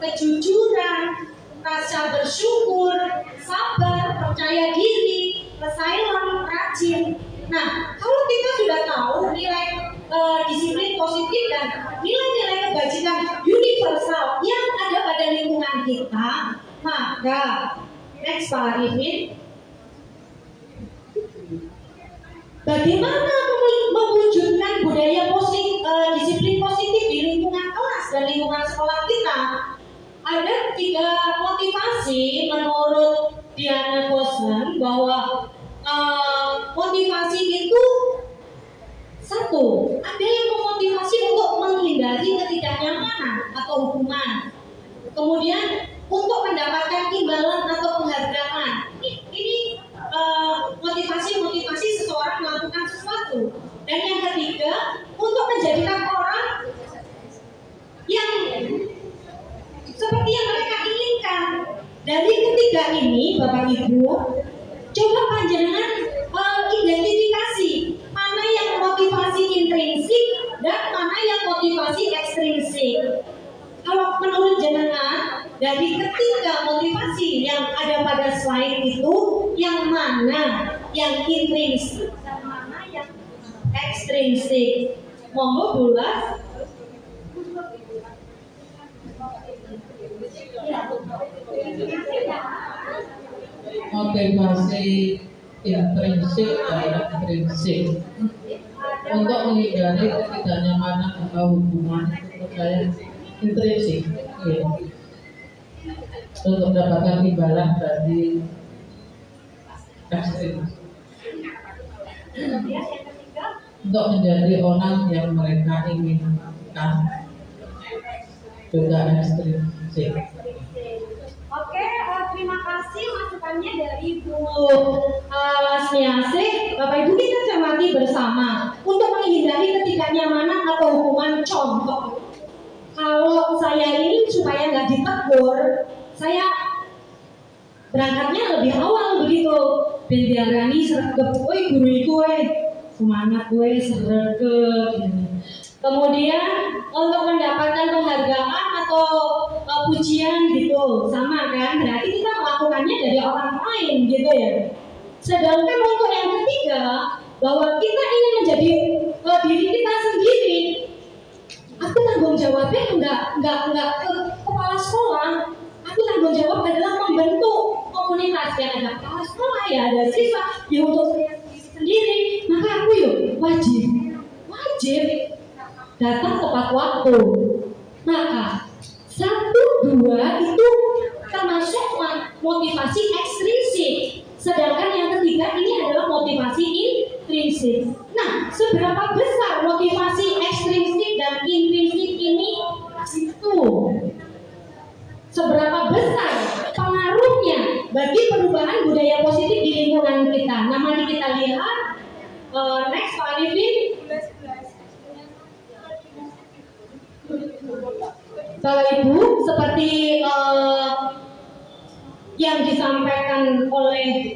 kejujuran, rasa bersyukur, sabar, percaya diri, resilient, rajin. Nah, kalau kita sudah tahu nilai disiplin positif dan nilai-nilai kebajikan universal yang ada pada lingkungan kita, maka next Pak Arifin, bagaimana mewujudkan budaya disiplin positif di lingkungan kelas dan lingkungan sekolah kita? Ada 3 motivasi menurut Diana Bosman bahwa motivasi itu satu, ada yang memotivasi untuk menghindari ketidaknyamanan atau hukuman. Kemudian untuk mendapatkan imbalan atau penghargaan. Ini motivasi seseorang melakukan sesuatu. Dan yang ketiga, untuk menjadikan orang yang seperti yang mereka inginkan. Dari ketiga ini, Bapak Ibu, coba panjenengan identifikasi mana yang motivasi intrinsik dan mana yang motivasi ekstrinsik. Kalau menurut jenengan, dari ketiga motivasi yang ada pada slide itu, yang mana yang intrinsik dan mana yang ekstrinsik? Monggo bulat. Motivasi intrinsik dan ekstrinsik untuk menghindari ketidaknyamanan atau hubungan itu saya intrinsik, untuk mendapatkan imbalan dari ekstrinsik, untuk menjadi orang yang mereka inginkan juga ekstrinsik. Oke, terima kasih masukannya dari Bu Lasmiasih. Bapak Ibu, kita cermati bersama untuk menghindari ketidaknyamanan atau hukuman. Contoh, kalau saya ini supaya nggak ditegur, saya berangkatnya lebih awal begitu. Bendiarani sregep, woi guru itu semangat gue sregep. Kemudian untuk mendapatkan penghargaan atau pujian gitu, sama kan? Berarti kita melakukannya dari orang lain gitu ya. Sedangkan untuk yang ketiga, bahwa kita ingin menjadi diri kita sendiri. Aku tanggung jawabnya enggak ke kepala sekolah. Aku tanggung jawab adalah membentuk komunitas yang ada kepala sekolah, ya ada siswa, ya untuk saya sendiri. Maka aku wajib datang tepat waktu. Maka 1, 2 itu termasuk motivasi ekstrinsik. Sedangkan yang ketiga ini adalah motivasi intrinsik. Nah, seberapa besar motivasi ekstrinsik dan intrinsik ini itu? Seberapa besar pengaruhnya bagi perubahan budaya positif di lingkungan kita? Nah, mari kita lihat. Next, Pak Arifin. Bapak Ibu, seperti yang disampaikan oleh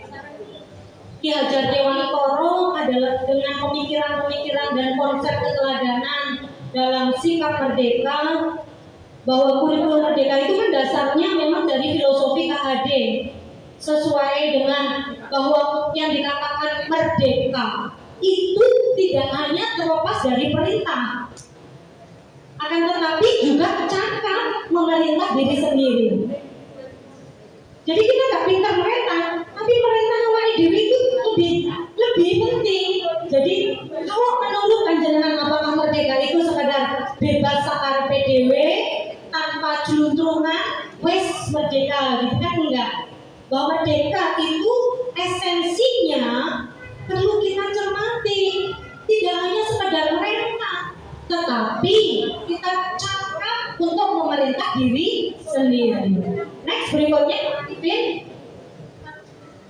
Ki Hajar Dewantoro adalah dengan pemikiran-pemikiran dan konsep keteladanan dalam sikap merdeka, bahwa kurikulum merdeka itu kan dasarnya memang dari filosofi KHD, sesuai dengan bahwa yang dikatakan merdeka itu tidak hanya terlepas dari perintah, akan tetapi juga cakap memerintah diri sendiri. Jadi kita nggak pintar merintah, tapi merintah awal diri itu lebih lebih penting. Jadi kalau menurut panjenengan apakah merdeka itu sekadar bebas sakar PDW tanpa jeluntrungan wes merdeka gitu kan, enggak. Bahwa merdeka itu esensinya perlu kita cermati, tidak hanya sekadar merentah, tetapi kita cakap untuk memerintah diri sendiri. Next berikutnya,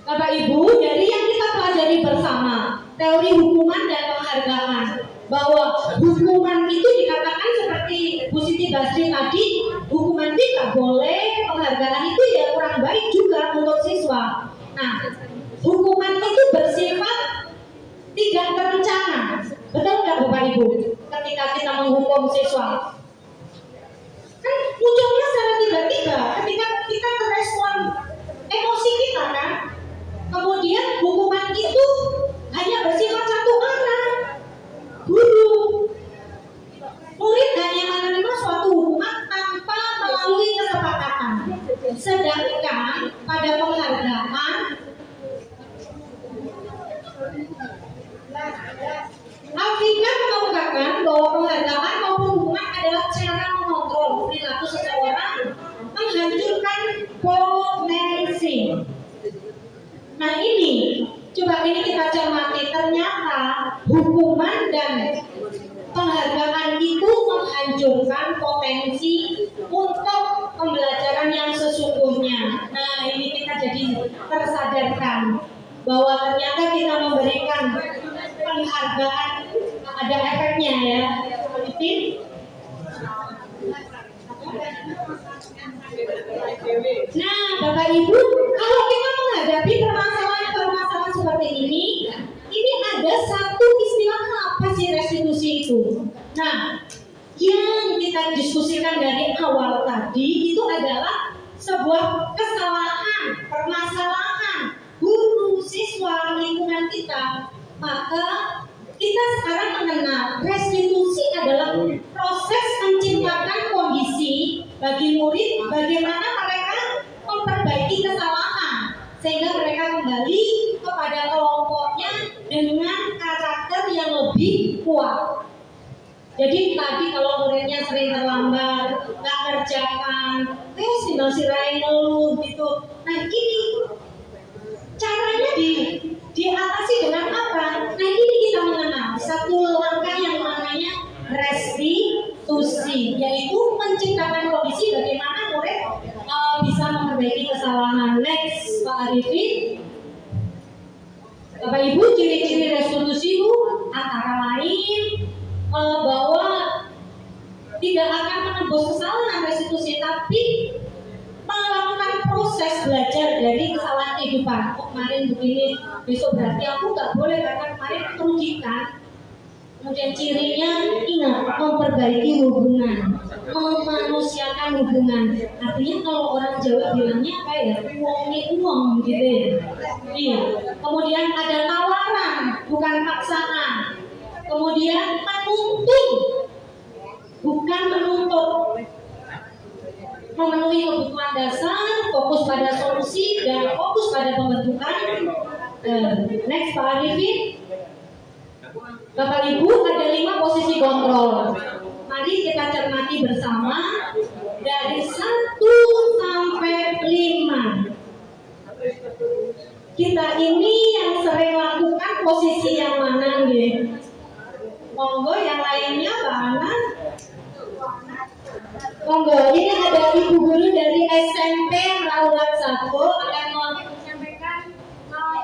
Bapak Ibu, dari yang kita pelajari bersama teori hukuman dan penghargaan, bahwa hukuman itu dikatakan seperti Bu Siti Basri tadi, hukuman tidak boleh, penghargaan itu ya kurang baik juga untuk siswa. Nah, hukuman itu bersifat tidak terencana, betul nggak Bapak Ibu? Ketika kita menghukum siswa, kan munculnya secara tiba-tiba ketika kita merespon emosi kita kan. Kemudian hukuman itu hanya bersifat satu arah. Guru, murid hanya menerima suatu hukuman tanpa melalui kesepakatan. Sedangkan pada penghargaan, Alkitab mengungkapkan bahwa penghargaan maupun hukuman adalah cara mengontrol perilaku seseorang, menghancurkan potensi. Nah ini, coba ini kita cermati, ternyata hukuman dan penghargaan itu menghancurkan potensi untuk pembelajaran yang sesungguhnya. Nah ini kita jadi tersadarkan bahwa ternyata kita memberikan penghargaan ada efeknya ya. Nah Bapak Ibu, kalau kita menghadapi permasalahan seperti ini ada satu istilah, apa sih restitusi itu? Nah, yang kita diskusikan dari awal tadi itu adalah sebuah kesalahan, permasalahan guru, siswa, lingkungan kita. Maka kita sekarang mengenal restitusi adalah proses menciptakan kondisi bagi murid bagaimana mereka memperbaiki kesalahan sehingga mereka kembali kepada kelompoknya dengan karakter yang lebih kuat. Jadi tadi kalau muridnya sering terlambat, nggak kerjakan, tinggal sirain ngeluh gitu. Nah ini caranya diatasi dengan apa? Nah ini kita mengenal satu langkah yang namanya restitusi, yaitu menciptakan kondisi bagaimana murid bisa memperbaiki kesalahan. Next, Pak Arifin. Bapak Ibu, ciri-ciri restitusi antara lain bahwa tidak akan menembus kesalahan restitusi, tapi melakukan proses belajar dari kesalahan kehidupan. Kemarin begini, besok berarti aku nggak boleh karena kemarin merugikan. Kemudian cirinya ingat, memperbaiki hubungan, memanusiakan hubungan. Artinya kalau orang Jawa bilangnya apa ya, uang gitu ya. Iya. Kemudian ada tawaran, bukan paksaan. Kemudian menuntut, bukan menuntut. Memenuhi kebutuhan dasar, fokus pada solusi dan fokus pada pembentukan. Next, Pak Arifin. Bapak Ibu, ada 5 posisi kontrol. Mari kita cermati bersama dari 1 sampai 5. Kita ini yang sering lakukan posisi yang mana nih? Monggo yang lainnya Mbak Ana. Monggo, ini ada Ibu Guru dari SMP Raulat 1 akan menyampaikan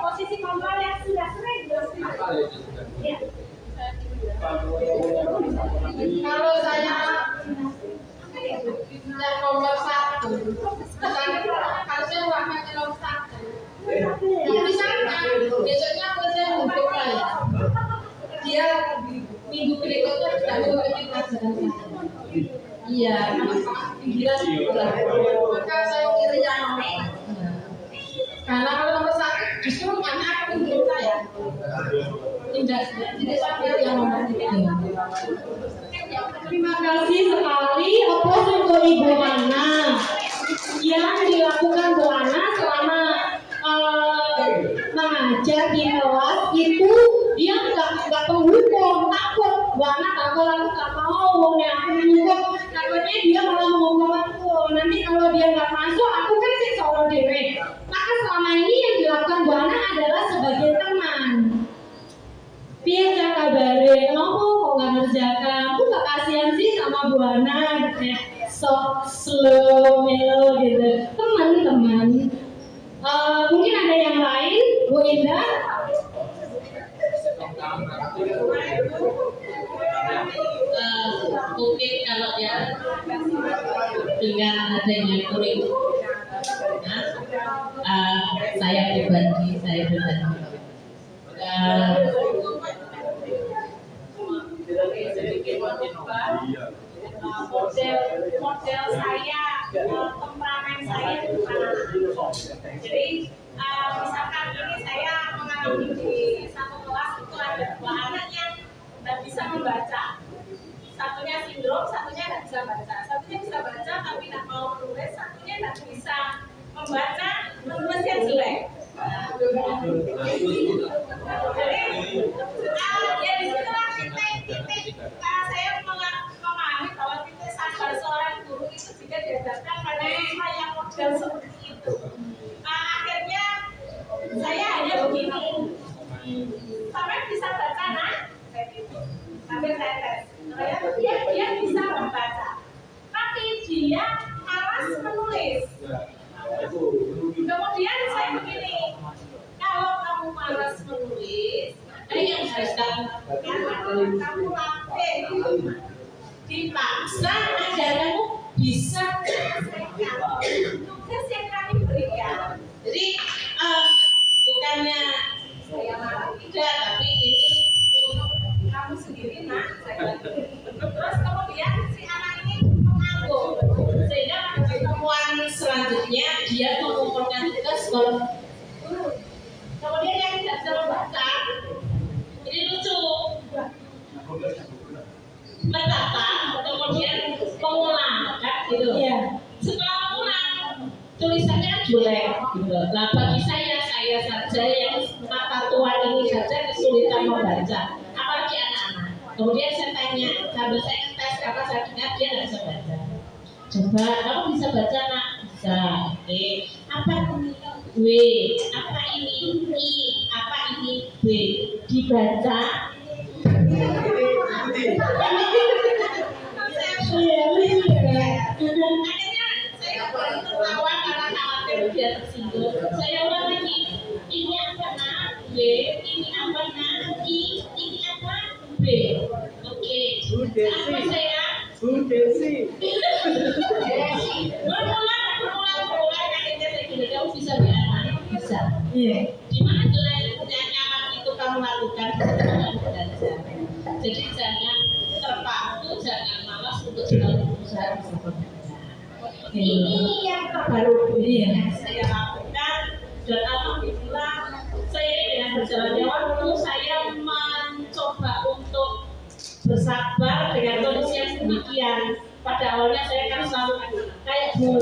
posisi kontrol yang sudah sering dilakukan. Ya. Kalau saya nomor 1, harusnya wakilnya nomor 1. Misalnya besoknya saya untuk saya, dia minggu berikutnya tidak mengikuti pelajaran saya. Iya, pinggiran sekolah. Maka saya kira yang nomor. Karena kalau nomor 1 justru anak untuk saya. Tidak, jadi saya pilih yang nomor 3. Terima kasih sekali. Aplaus untuk Ibu Ana yang dilakukan Bu Ana selama remaja di kelas itu dia nggak menghukum, takut. Wah, takut aku nggak mau, ya aku menghukum. Takutnya dia malah menghukum aku. Nanti kalau dia nggak masuk, aku kan sih solo dewe. Maka selama ini yang dilakukan Bu Ana adalah sebagai teman. Biar gak kabare, kenapa kok nggak ngerjakan? Aku nggak kasihan sih sama Bu Ana gitu ya. So slow, mellow gitu. Teman-teman. Mungkin ada yang lain, Bu Indah? Mungkin kalau ya dengan adanya kurikulum, saya pribadi model saya, temperamen saya gimana? Jadi misalkan ini saya mengalami di satu kelas itu ada 2 anak yang nggak bisa membaca. Satunya sindrom, satunya nggak bisa baca. Satunya bisa baca tapi nggak mau menulis, satunya nggak bisa membaca, menulisnya jelek. Ya disitulah titik saya memahami bahwa titik sabar seorang guru itu jika dihadapkan pada siswa yang model seperti itu. Akhirnya saya hanya begini, sampai bisa baca nak, sampai saya tes. Dia bisa membaca, tapi dia malas menulis. Kemudian saya begini, kalau kamu malas menulis, yang harus kamu latih, dipaksa agar kamu bisa menyelesaikan tugas yang kami berikan. Jadi bukannya saya marah tidak, tapi ini untuk kamu sendiri nak. Terus kemudian si anak ini mengangguk, sehingga pertemuan selanjutnya dia mengumpulkan tugas kemudian yang tidak bisa membaca ini lucu, mencatat kemudian mengulang kan gitu. Setelah mengulang tulisannya jelek gitu. Nah bagi saya saja yang mata tua ini saja kesulitan membaca, apalagi anak-anak. Kemudian saya tanya, sambil saya tes karena saya dengar dia nggak bisa baca. Coba kamu bisa baca nak? Bisa. Oke. Apa ini W? Apa ini I? Apa ini B? Dibaca. Akhirnya saya tertawa karena khawatir dia tersinggung. Saya ulang lagi. Ini apa nak? B. Ini apa nak? I. Ini apa? B. Oke. Apa saya? Bu Desi. Berulang. Akhirnya saya kira kamu bisa biar bisa. Iya. Di mana yang nyaman itu kamu lakukan? Jadi jangan terpaku, jangan malas untuk selalu berusaha bersama. Ini yang terbaru yang saya lakukan dan alhamdulillah saya dengan berjalannya waktu saya mencoba untuk bersabar dengan kondisi yang demikian. Pada awalnya saya kan selalu kayak Bu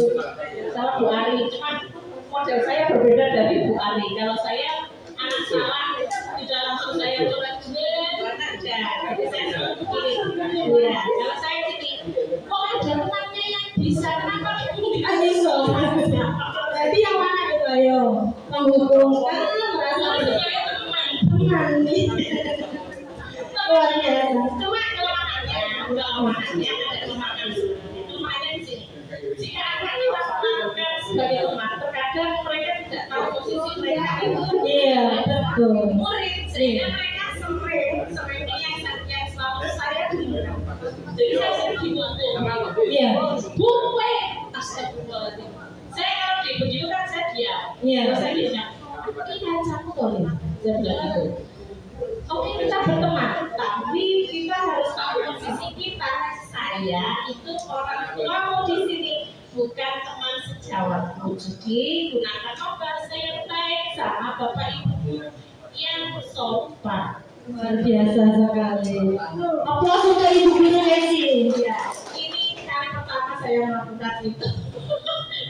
Ari, cuma model saya berbeda dari Bu Ari. Kalau saya anak salah tidak langsung saya coba aja. Jadi saya begini. Ya, kalau saya gini, kok ada temannya yang bisa, kenapa ini bisa? Jadi yang mana itu ayo? Menghubungkan merasa teman nih. Luar biasa. Cuma kelemahannya, ada kelemahan. Kelemahannya di sini. Jika anak dilakukan sebagai teman, terkadang mereka tidak tahu posisi mereka itu. Iya, betul. Murid, sehingga mereka seringnya yang selalu saya bingung. Jadi saya sering bingung. Iya. Bukwe, astagfirullahaladzim. Saya kalau begitu kan saya diam. Iya. Saya bilang, ini ajaku toh nih. Saya bilang gitu. Oke, kita berteman, tapi kita harus tahu posisi kita. Saya itu orang tua di sini, bukan teman sejawat. Jadi gunakan bahasa yang baik sama bapak ibu yang sopan. Luar biasa sekali. Aplaus untuk Ibu Guru Desi. Ya, ini kali pertama saya melakukan itu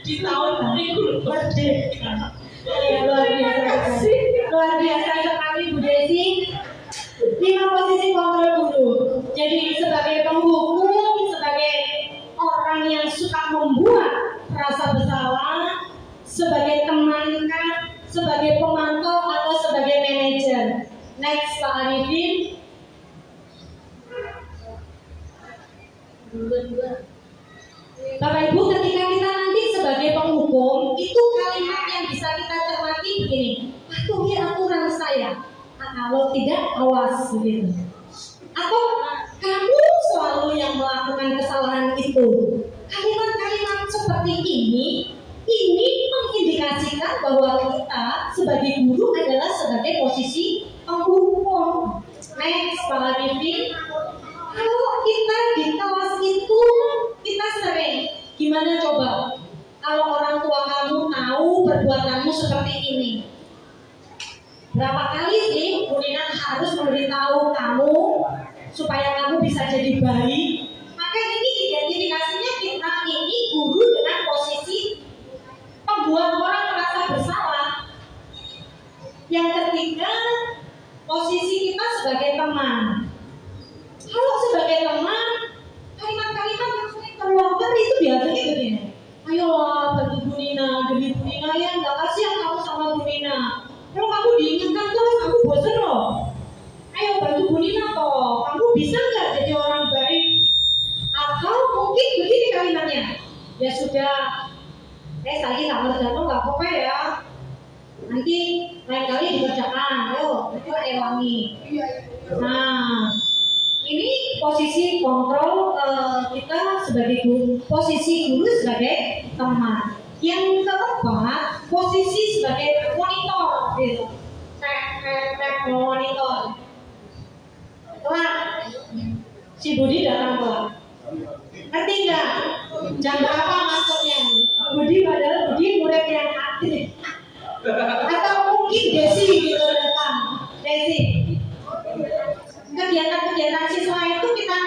di tahun kurikulum merdeka. Luar biasa sekali. Luar biasa. kalau tidak awas begitu. Atau kamu selalu yang melakukan kesalahan itu. Kalimat-kalimat seperti ini mengindikasikan bahwa kita sebagai guru adalah sebagai posisi penghukum. Next, Pak Arifin. Kalau kita di kelas itu kita sering, gimana coba? Kalau orang tua kamu tahu perbuatanmu seperti ini, berapa kali sih Bu Nina harus memberitahu kamu supaya kamu bisa jadi baik? Maka ini identifikasinya kita ini guru dengan posisi membuat orang merasa bersalah. Yang ketiga, posisi kita sebagai teman. Kalau sebagai teman, kalimat-kalimat yang sering terlontar itu biasanya begini. Ayolah bantu Bu Nina, demi Bu Nina ya, nggak kasihan kamu sama Bu Nina. Kalau kamu diingatkan terus, kamu bosan loh. Ayo bantu Bu Nina toh, kamu bisa nggak jadi orang baik? Atau mungkin begini kalimatnya, ya sudah, lagi nggak ngerjain nggak apa-apa ya. Nanti lain kali dikerjakan, ayo itu ewangi. Nah, ini posisi kontrol kita sebagai guru, posisi guru sebagai teman. Yang keempat, posisi sebagai monitor, gitu. Monitor. Telat, si Budi datang telat. Ngerti nggak? Jam berapa masuknya? Budi padahal Budi murid yang aktif. Atau mungkin Desi gitu datang. Desi. Kegiatan-kegiatan siswa itu kita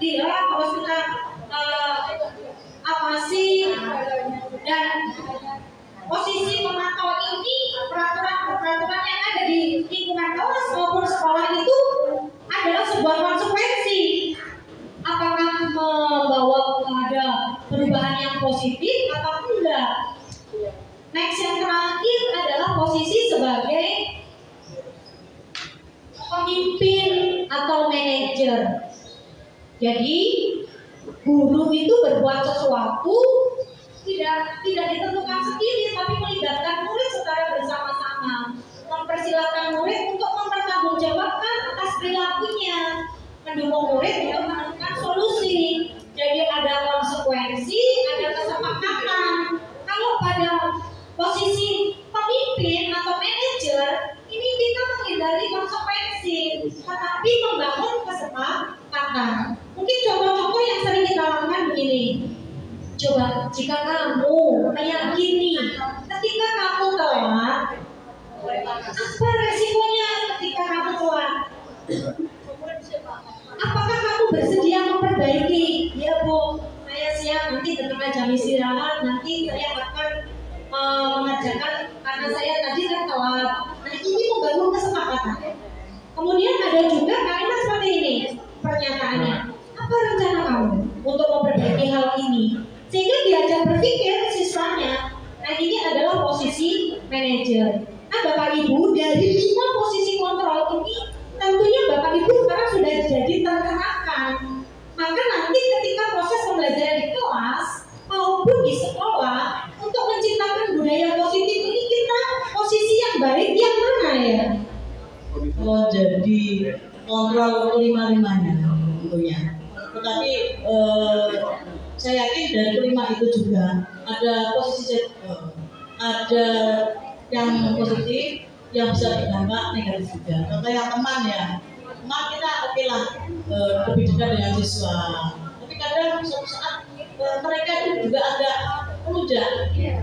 lihat, terus kita awasi, dan posisi memantau ini peraturan yang ada di lingkungan kelas maupun sekolah itu adalah sebuah konsekuensi. Apakah membawa kepada perubahan yang positif atau enggak? Next, yang terakhir adalah posisi sebagai pemimpin atau manajer. Jadi guru itu berbuat sesuatu tidak ditentukan sendiri, tapi melibatkan murid secara bersama-sama, mempersilahkan murid untuk mempertanggungjawabkan atas perilakunya, mendukung murid untuk menemukan solusi. Jadi ada konsekuensi, ada kesepakatan. Kalau pada posisi pemimpin atau manajer, ini kita menghindari konsekuensi, tetapi membangun kesepakatan. Mungkin contoh-contoh yang sering kita lakukan begini. Coba, jika kamu meyakini ketika kamu telat, apa resikonya ketika kamu telat? Apakah kamu bersedia memperbaiki? Ya Bu, saya siap, nanti ketika jam istirahat, nanti saya akan mengerjakan karena saya tadi kan telat. Nah, ini membangun kesepakatan. Kemudian ada juga kalimat seperti ini pernyataannya. Apa rencana kamu untuk memperbaiki hal ini? Sehingga diajak berpikir siswanya. Nah, ini adalah posisi manajer. Nah, Bapak Ibu, dari 5 posisi kontrol ini tentunya Bapak Ibu sekarang sudah jadi terkenalkan. Maka nanti ketika proses pembelajaran di kelas maupun di sekolah, untuk menciptakan budaya positif ini kita posisi yang baik yang mana ya? Oh, jadi kontrol kelima-limanya tentunya. Tetapi saya yakin dari kelima itu juga ada posisi ada yang positif, yang bisa berdampak negatif juga. Contoh yang teman ya, teman kita oke lah lebih dekat dengan siswa. Tapi kadang suatu saat mereka itu juga agak menghujat ya,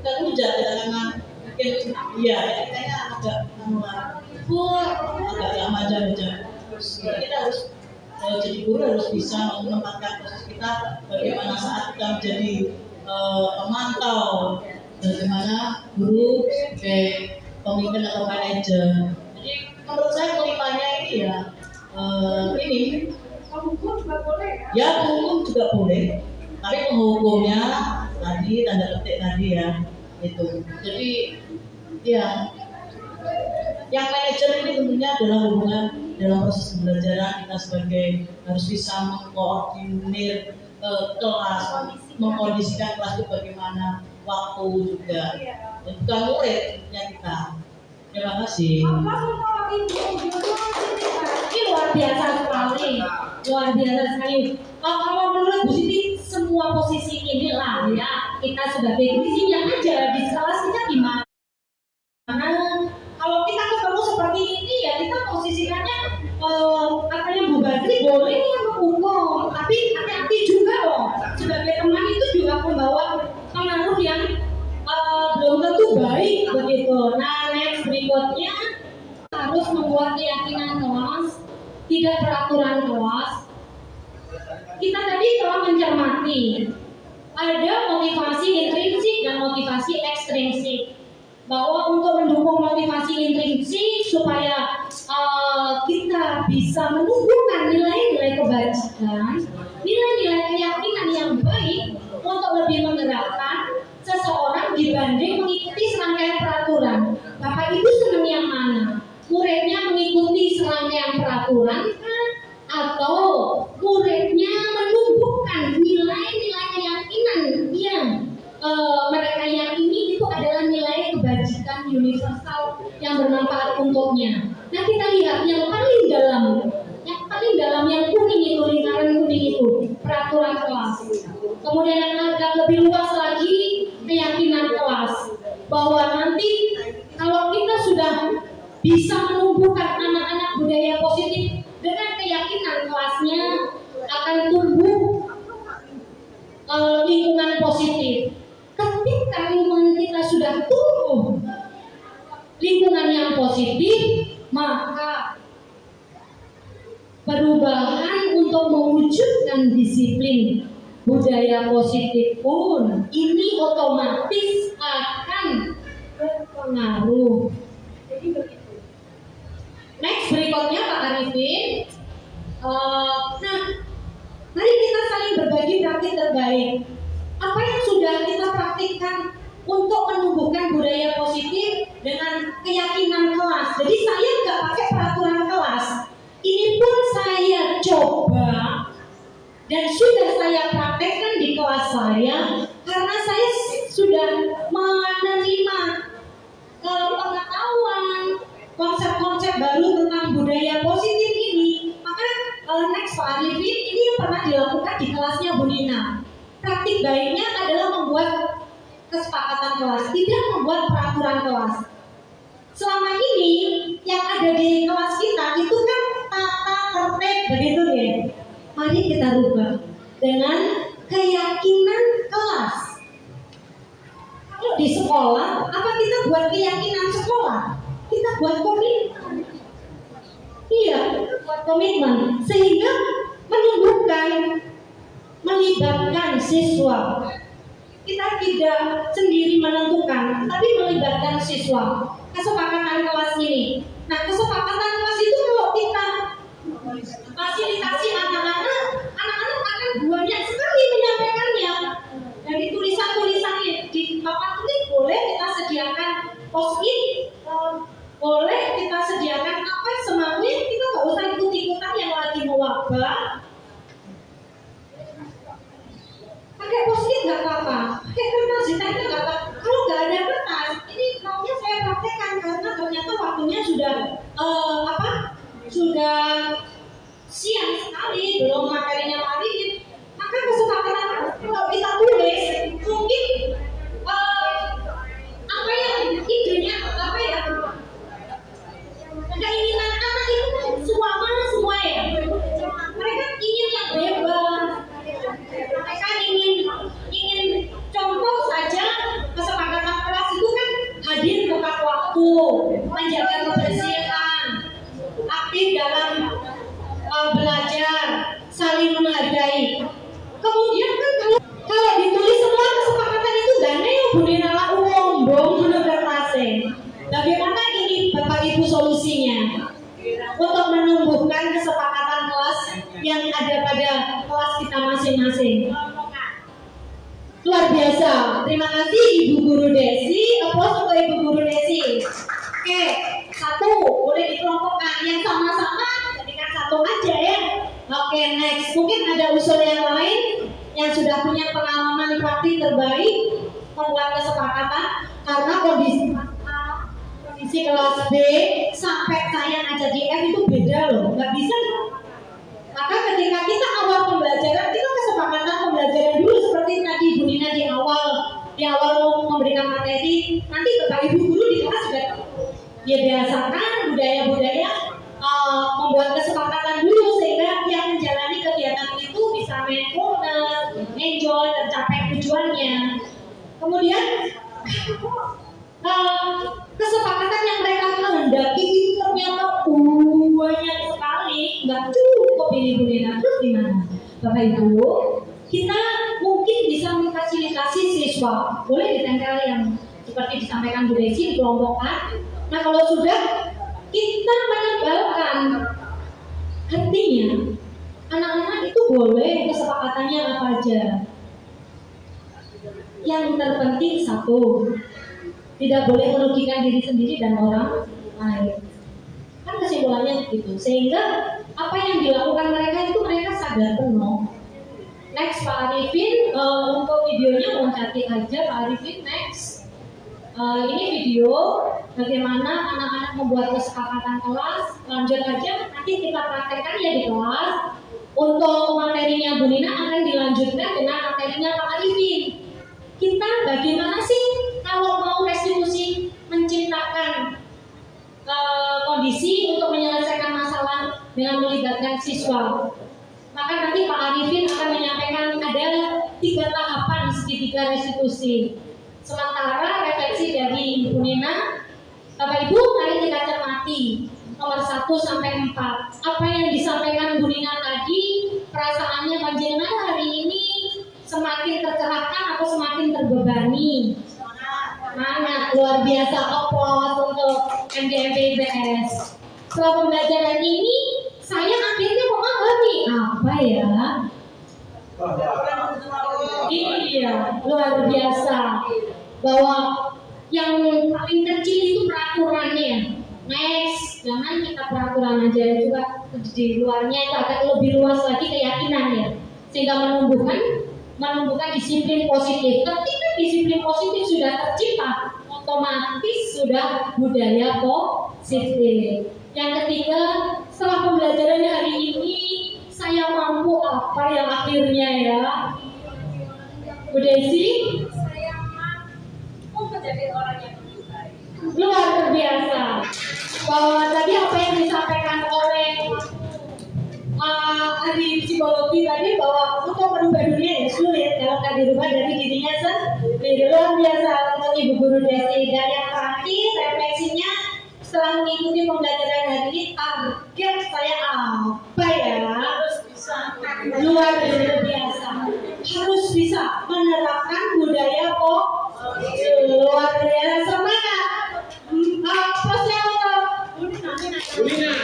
karena mungkin iya kayaknya agak agak manja-manja. Terus kita harus jadi guru harus bisa menempatkan posisi kita bagaimana saat kita menjadi pemantau, bagaimana guru sebagai pemimpin atau manajer. Jadi menurut saya kelimanya ini ya ini penghukum juga boleh ya, penghukum juga boleh, tapi penghukumnya tadi tanda petik tadi ya itu. Jadi ya yang manajer ini tentunya adalah hubungan dalam proses pembelajaran. Kita sebagai harus bisa mengkoordinir kelas, mengkondisikan kelas itu bagaimana, waktu juga, dan bukan muridnya kita. Terima kasih. Ini luar biasa sekali, luar biasa sekali. Kalau menurut Bu Siti, semua posisi inilah ya kita sebagai isinya aja di kelas kita gimana? Kalau kita ketemu seperti ini ya kita posisikannya katanya Bu Badri boleh ya menghukum, tapi hati-hati juga loh. Sebagai teman itu juga membawa pengaruh yang belum tentu baik begitu. Nah, next berikutnya harus membuat keyakinan kelas, tidak peraturan kelas. Kita tadi telah mencermati ada motivasi intrinsik dan motivasi ekstrinsik. Bahwa untuk mendukung motivasi intrinsik supaya kita bisa menumbuhkan nilai-nilai kebajikan, nilai-nilai keyakinan yang baik untuk lebih menggerakkan seseorang dibanding mengikuti serangkaian peraturan. Bapak Ibu senang yang mana? Muridnya mengikuti serangkaian peraturan atau muridnya menumbuhkan nilai-nilai keyakinan yang mereka yakini itu adalah nilai kebajikan universal yang bermanfaat untuknya. Nah, kita lihat yang paling dalam yang kuning itu, lingkaran kuning itu peraturan kelas. Kemudian yang agak lebih luas lagi keyakinan kelas, bahwa nanti kalau kita sudah bisa menumbuhkan anak-anak budaya positif dengan keyakinan kelasnya akan tumbuh lingkungan positif. Ketika lingkungan kita sudah tumbuh lingkungan yang positif, maka perubahan untuk mewujudkan disiplin budaya positif pun ini otomatis akan berpengaruh. Jadi begitu. Next berikutnya Pak Arifin. Nah, mari kita saling berbagi praktik terbaik. Apa yang sudah kita praktikkan untuk menumbuhkan budaya positif dengan keyakinan kelas. Jadi saya nggak pakai peraturan kelas. Ini pun saya coba dan sudah saya praktekkan di kelas saya karena saya sudah menerima pengetahuan konsep-konsep baru tentang budaya positif ini. Maka next Pak Arifin, ini yang pernah dilakukan di kelasnya Bu Nina. Praktik baiknya adalah membuat kesepakatan kelas, tidak membuat peraturan kelas. Selama ini yang ada di kelas kita itu kan tata tertib begitu ya. Mari kita rubah dengan keyakinan kelas. Kalau di sekolah, apa kita buat keyakinan sekolah? Kita buat komitmen. Iya, buat komitmen sehingga menumbuhkan, melibatkan siswa. Kita tidak sendiri menentukan, tapi melibatkan siswa. Kesepakatan kelas ini. Nah, kesepakatan kelas itu kalau kita fasilitasi anak-anak akan banyak sekali menyampaikannya. Dari tulisan-tulisannya di papan tulis boleh kita sediakan post-it, boleh kita sediakan apa semaunya. Kita nggak usah ikut-ikutan yang lagi mewabah. Pakai post-it nggak apa-apa, pakai kertas itu nggak apa. Kalau nggak ada kertas, ini maunya saya praktekkan karena ternyata waktunya sudah sudah siang sekali, belum materinya lagi. Maka kesepakatan kalau kita tulis mungkin apa yang idenya apa ya? Keinginan anak itu semua ya. Mereka ingin yang bebas. Mereka ingin contoh saja kesepakatan kelas itu kan hadir tepat waktu, menjaga kebersihan, aktif dalam belajar, saling menghargai. Kemudian kan kalau ditulis semua kesepakatan itu dana yang bunina umum belum kertasnya. Bagaimana ini Bapak Ibu solusinya untuk menumbuhkan kesepakatan kelas yang ada pada kelas kita masing-masing? Luar biasa. Terima kasih Ibu Guru Desi. Aplaus untuk Ibu Guru Desi. Oke, satu boleh dikelompokkan yang sama-sama jadikan satu aja ya. Oke, next. Mungkin ada usul yang lain yang sudah punya pengalaman praktik terbaik membuat kesepakatan karena kondisi si kelas B sampai saya ngajar di F itu beda loh, nggak bisa. Maka ketika kita awal pembelajaran, kita kesepakatan pembelajaran dulu seperti tadi Bu Nina di awal mau memberikan materi. Nanti Bapak Ibu guru di kelas juga ya biasakan budaya-budaya membuat kesepakatan dulu sehingga yang menjalani kegiatan itu bisa mindfulness, enjoy, tercapai tujuannya. Kemudian kesepakatan yang mereka kehendaki itu ternyata banyak sekali, nggak cukup ini Bu Nina. Terus gimana Bapak Ibu? Kita mungkin bisa memfasilitasi siswa, boleh ditempel yang seperti disampaikan Bu Desi, dikelompokkan. Nah kalau sudah kita menebalkan, artinya anak-anak itu boleh kesepakatannya apa aja. Yang terpenting satu, tidak boleh merugikan diri sendiri dan orang lain. Kan kesimpulannya begitu. Sehingga apa yang dilakukan mereka itu mereka sadar penuh. Next Pak Arifin, untuk videonya mohon cantik aja Pak Arifin. Next. Ini video bagaimana anak-anak membuat kesepakatan kelas. Lanjut aja, nanti kita praktekkan ya di kelas. Untuk materinya Bu Nina akan dilanjutkan dengan materinya Pak Arifin. Kita bagaimana sih kalau mau restitusi menciptakan kondisi untuk menyelesaikan masalah dengan melibatkan siswa. Maka nanti Pak Arifin akan menyampaikan ada 3 tahapan segitiga restitusi. Sementara refleksi dari Bu Nina, Bapak Ibu mari kita cermati nomor 1 sampai 4. Apa yang disampaikan Bu Nina tadi, perasaannya panjenengan hari ini semakin tercerahkan atau semakin terbebani? Semangat, luar biasa, applause untuk MDMP IPS. Setelah pembelajaran ini, saya akhirnya memahami apa ya? Iya, luar biasa. Bahwa yang paling kecil itu peraturannya. Next, jangan kita peraturan aja, juga di luarnya itu akan lebih luas lagi keyakinan ya, sehingga menumbuhkan disiplin positif. Ketika disiplin positif sudah tercipta, otomatis sudah budaya positif. Yang ketiga, setelah pembelajaran hari ini, saya mampu apa yang akhirnya ya, Bu Desi? Saya mampu menjadi orang yang lebih baik. Luar biasa. Bahwa tadi apa yang disampaikan oleh ahli psikologi tadi, bahwa untuk merubah dunia ya sulit kalau nggak dirubah dari dirinya sendiri. Luar biasa untuk Ibu Guru Desi. Dan yang terakhir refleksinya setelah mengikuti pembelajaran hari ini, target saya apa ya? Harus bisa luar biasa, harus bisa menerapkan budaya luar biasa. Semangat. Posnya untuk Bu Nina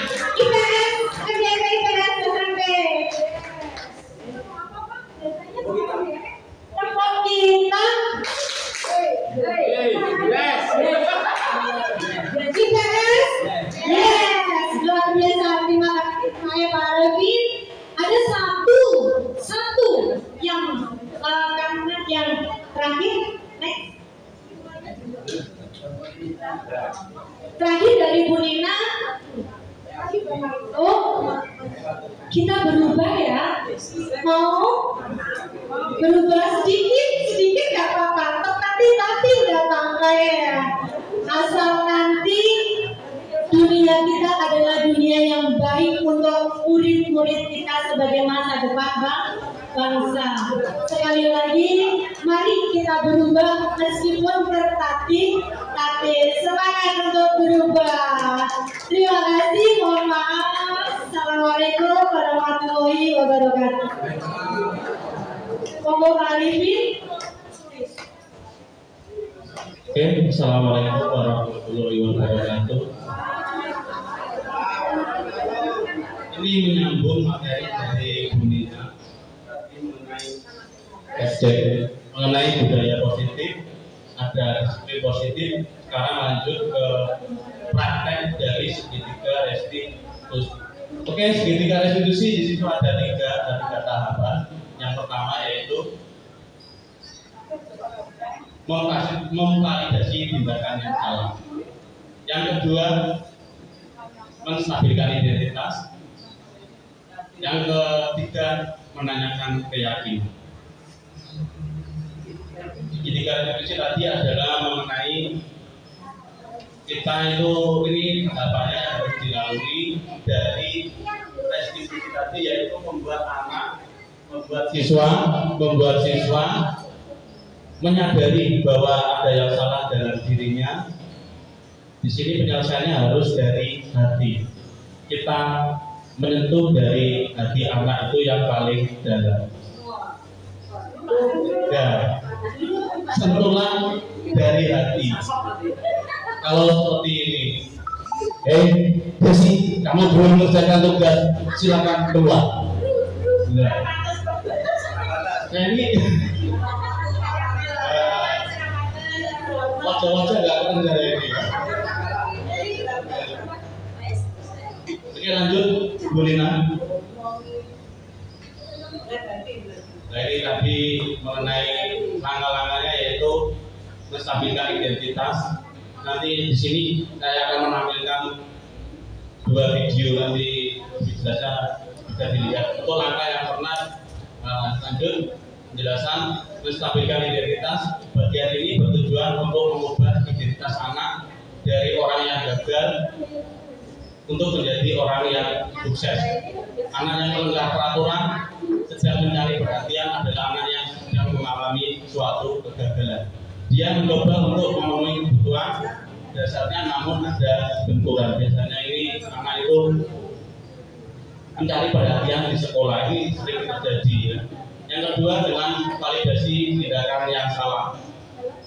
IPS, MDMP IPS SMP. Tepuk kita. IPS, yes, luar biasa. Terima kasih saya Pak Arifin. Ada satu yang kalimat yang terakhir, next. Terakhir dari Bu Nina. Oh, kita berubah ya. Mau berubah sedikit nggak apa-apa. Tapi nggak sampai ya. Asal nanti dunia kita adalah dunia yang baik untuk murid-murid kita sebagai masa depan bangsa. Sekali lagi, mari kita berubah meskipun bertatih. Semangat untuk berubah. Terima kasih, mohon maaf. Assalamualaikum warahmatullahi wabarakatuh. Monggo Pak Arifin. Oke, assalamualaikum warahmatullahi wabarakatuh. Ini menyambung materi dari Bu Nina mengenai budaya positif, ada disiplin positif. Sekarang lanjut ke praktek dari segitiga restitusi. Oke, segitiga restitusi di situ ada tiga tahapan. Yang pertama yaitu memvalidasi tindakan yang salah. Yang kedua, menstabilkan identitas. Yang ketiga, menanyakan keyakinan. Tiga definisi tadi adalah mengenai kita itu ini tahapannya harus dilalui dari restitusi tadi, yaitu membuat siswa menyadari bahwa ada yang salah dalam dirinya. Di sini penyelesaiannya harus dari hati. Kita menyentuh dari hati anak itu yang paling dalam. Ya, sentuhan dari hati. Kalau seperti ini, Desi, kamu belum mengerjakan tugas, silakan keluar. Nah, ini wajah-wajah nggak keren dari ini. Oke, lanjut, Bu Lina. Nah, ini tadi mengenai langkah-langkahnya, yaitu menstabilkan identitas. Nanti di sini saya akan menampilkan 2 video, nanti bisa dilihat. Itu langkah yang pernah. Lanjut penjelasan menstabilkan identitas. Bagian ini bertujuan untuk mengubah identitas anak dari orang yang gagal untuk menjadi orang yang sukses. Anak yang melanggar peraturan, sedang mencari perhatian, adalah anak yang sedang mengalami suatu kegagalan. Dia mencoba untuk memenuhi kebutuhan dasarnya, namun ada benturan. Biasanya ini anak itu mencari perhatian di sekolah, ini sering terjadi ya. Yang kedua, dengan validasi tindakan yang salah.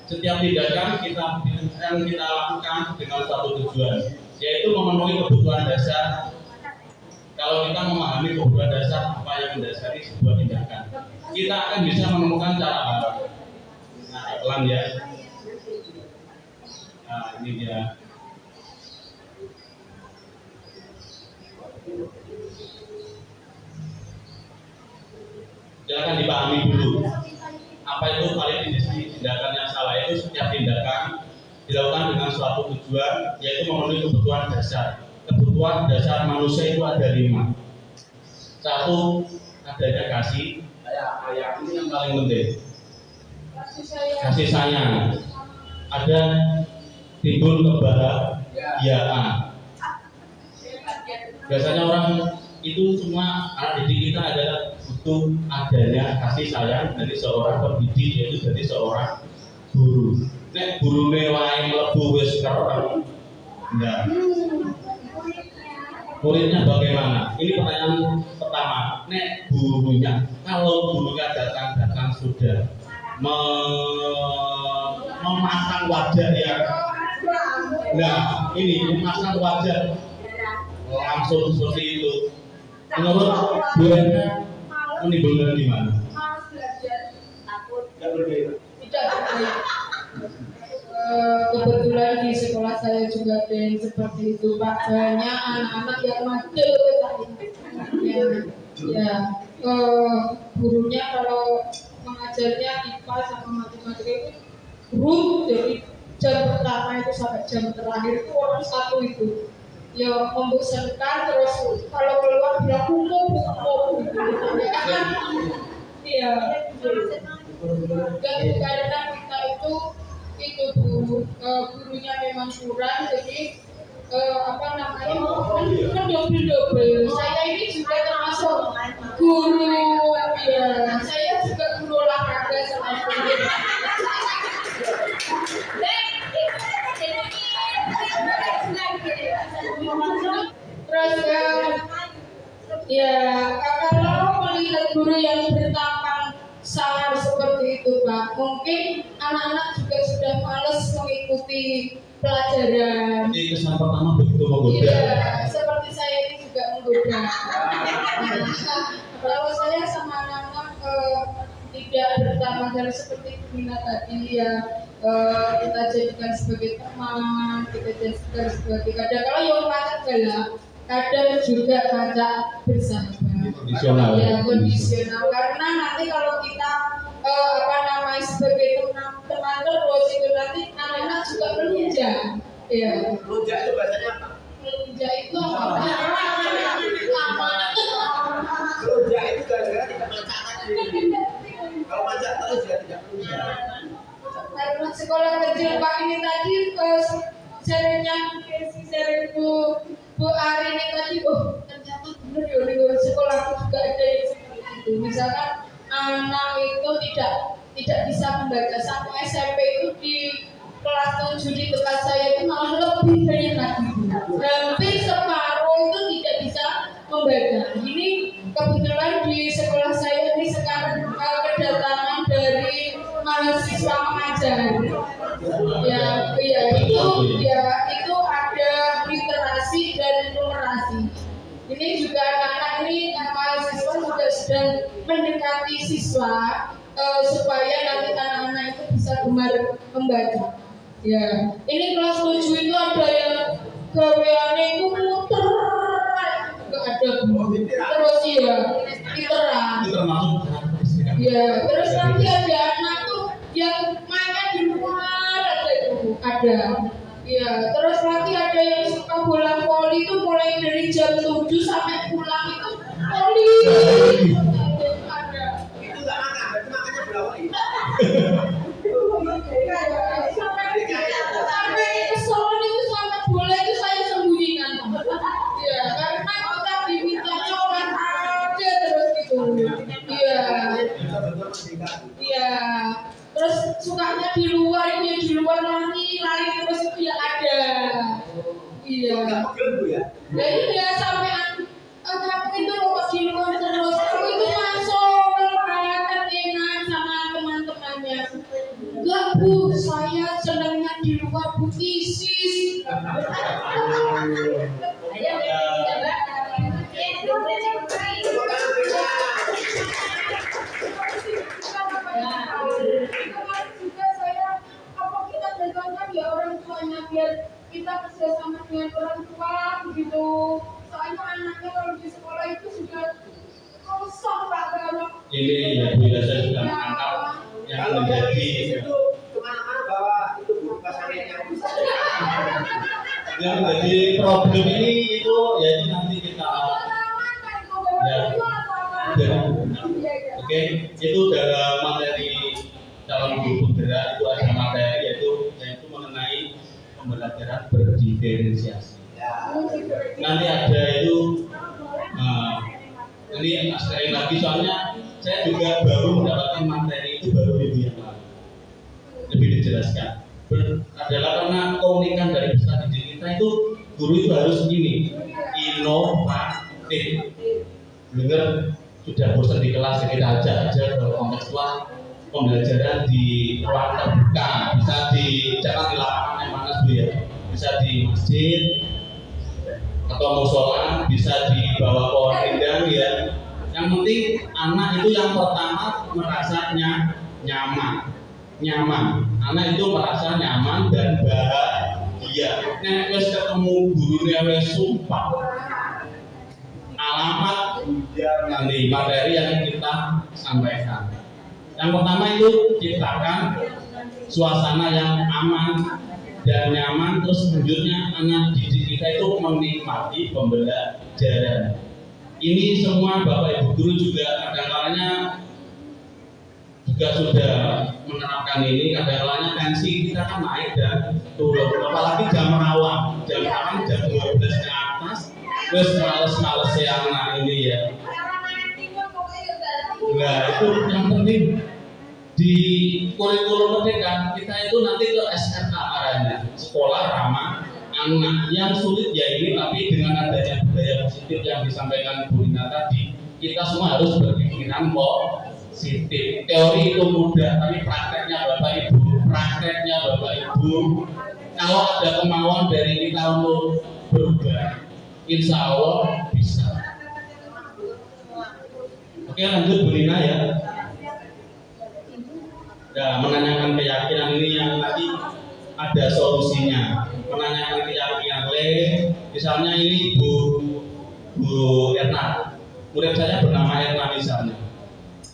Setiap tindakan yang kita lakukan dengan satu tujuan, yaitu memenuhi kebutuhan dasar. Kalau kita memahami kebutuhan dasar, apa yang mendasari sebuah tindakan, kita akan bisa menemukan cara. Nah, pelan ya. Nah, ini dia. Silakan dipahami dulu. Apa itu validasi tindakan yang salah? Itu setiap tindakan dilakukan dengan suatu tujuan, yaitu memenuhi kebutuhan dasar. Kebutuhan dasar manusia itu ada 5. 1, adanya kasih. Ini yang paling penting. Kasih sayang. Ada timbul kebahagiaan. Biasanya orang itu semua anak didik kita adalah butuh adanya kasih sayang dari seorang pendidik, yaitu dari seorang guru. Nek gurune wae mlebu wis keren. Enggak. Muridnya bagaimana? Ini pertanyaan pertama. Nek gurunya, kalau gurunya datang sudah memasang wajah yang, nah ini memasang wajah langsung seperti itu, menurut Bu Rena menimbulkan di mana? Kebetulan di sekolah saya juga ada yang seperti itu, Pak. Banyak anak-anak yang mandel gurunya kalau mengajarnya IPA sama matematika itu guru dari jam pertama itu sampai jam terakhir itu orang satu itu ya membosankan, terus kalau keluar bilang kumpul iya. Dan karena kita itu gurunya memang kurang, jadi double. Saya ini juga termasuk guru, ya saya juga guru olahraga sama guru. Terus kalau melihat guru yang bertampang sangar seperti itu, Pak, mungkin anak-anak juga sudah malas mengikuti pelajaran. Ini kesan pertama begitu menggoda. Iya, seperti saya ini juga menggoda. Kalau saya sama anak-anak tidak bertambah dari seperti Bina tadi ya, kita jadikan sebagai teman, kita jadikan sebagai kadang-kala yang macam galak, kadang juga ngajak bersahabat. Kondisional. Ya, kondisional. Karena nanti kalau kita sebagai teman terus itu nanti anak-anak juga menunjang. Iya. Rujak itu bahasanya apa? Rujak itu apa? Rujak itu gara-gara tidak makan tadi. Kalau makan terus ya tidak rujak. Karena sekolah kecil Pak ini tadi sharingnya sharing Bu Ari ini tadi, ternyata benar ya di sekolahku juga ada yang seperti itu. Misalkan anak itu tidak bisa membaca satu SMP itu di kelas 7 di tempat saya itu malah lebih banyak lagi. Hampir separuh itu tidak bisa membaca. Ini kebetulan di sekolah saya ini sekarang kedatangan dari mahasiswa mengajar. Itu ada literasi dan numerasi. Ini juga anak-anak ini mahasiswa juga sedang mendekati siswa supaya nanti anak-anak itu bisa gemar membaca. Ya, ini kelas 7 itu ada yang gaweane itu muter, nggak ada terus ya, literan. Ya, terus nanti ada anak tuh yang mainnya di luar ada. Ya, terus lagi ada yang suka bola voli itu mulai dari jam 7 sampai pulang itu voli. Ada. Itu nggak makan, berarti makannya bola voli. Sampai kesolan itu sampai bola itu saya sembunyikan. Ya, karena kita dimintanya olahraga terus gitu. Iya. Iya. Terus sukanya di luar lari terus itu ya ada. Iya. Ya iya sampai aku itu lompat di luar terus. Aku itu masuk kelihatan enak sama teman-temannya. Enggak Bu, saya senangnya di luar Bu ISIS. Ya orang tuanya biar kita kerjasama dengan orang tua begitu. Soalnya anaknya kalau di sekolah itu sudah kosong Pak kalau ini ya bila saya sudah menangkap yang menjadi itu kemana-mana bawa itu guru pasangannya. yang menjadi problem ini itu yaitu nanti kita oke, itu dalam materi calon guru penggerak itu ada materi yaitu mengenai pembelajaran berdiferensiasi. Nanti ada itu ini sekali lagi soalnya saya juga baru mendapatkan materi itu baru minggu yang lalu. Lebih dijelaskan adalah karena keunikan dari peserta didik kita itu guru itu harus ini inovatif. Dengar sudah bosan di kelas kita ajar kalau kontekstual pembelajaran di ruang terbuka, bisa jangan di lapangan yang panas Bu ya, bisa di masjid atau musola, bisa di bawah pohon rindang ya. Yang penting anak itu yang pertama merasa nyaman. Anak itu merasa nyaman dan bahagia. Nek wis ketemu gurunya wis sumpah. Alamat nanti materi yang kita sampaikan. Yang pertama itu ciptakan suasana yang aman dan nyaman. Terus selanjutnya anak didik kita itu menikmati pembelajaran. Ini semua Bapak Ibu guru juga kadang-kadangnya juga sudah menerapkan ini. Kadang-kadangnya tensi kita kan naik dan turun. Apalagi jam rawan jam 12 ke atas. Terus males yang ini ya. Nah itu yang penting di kurikulum merdeka kita itu nanti ke SRA arahnya, sekolah ramah anak. Yang sulit ya ini, tapi dengan adanya budaya positif yang disampaikan Bu Rina tadi, kita semua harus berpikiran positif. Teori itu mudah, tapi prakteknya Bapak Ibu, kalau ada kemauan dari kita untuk berubah, insya Allah bisa. Oke, lanjut Bu Rina ya. Nah, menanyakan keyakinan ini yang tadi ada solusinya. Menanyakan keyakinan misalnya ini Bu Erna, murid saya bernama Erna misalnya,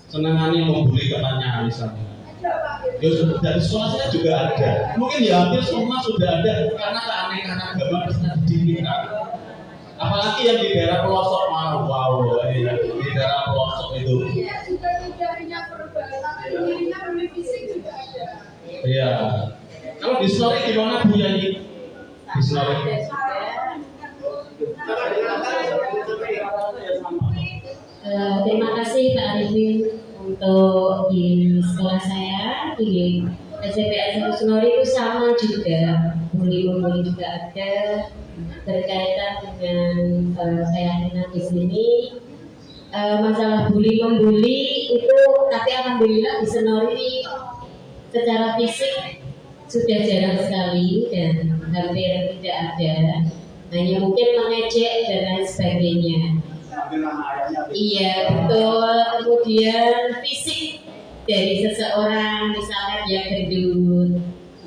senangannya membuli temannya misalnya. Ya, dari sekolah saya juga ada. Mungkin ya hampir semua sudah ada karena keanekaragaman agama peserta didik kita. Apalagi yang di daerah pelosok, wow, ya, di daerah pelosok itu. Iya, juga tidak punya perbatasan, dirinya fisik juga ada. Iya. Kalau di story gimana Bu Yani? Di story. Terima kasih Pak Arifin untuk di sekolah saya di SMP SMP Sunori itu sama juga, bully juga ada, berkaitan dengan keyakinan di sini. Masalah bully membuli itu, tapi alhamdulillah di Sunori secara fisik sudah jarang sekali dan hampir tidak ada, hanya mungkin mengejek dan lain sebagainya. Iya betul. Kemudian fisik dari seseorang, misalkan yang gendut,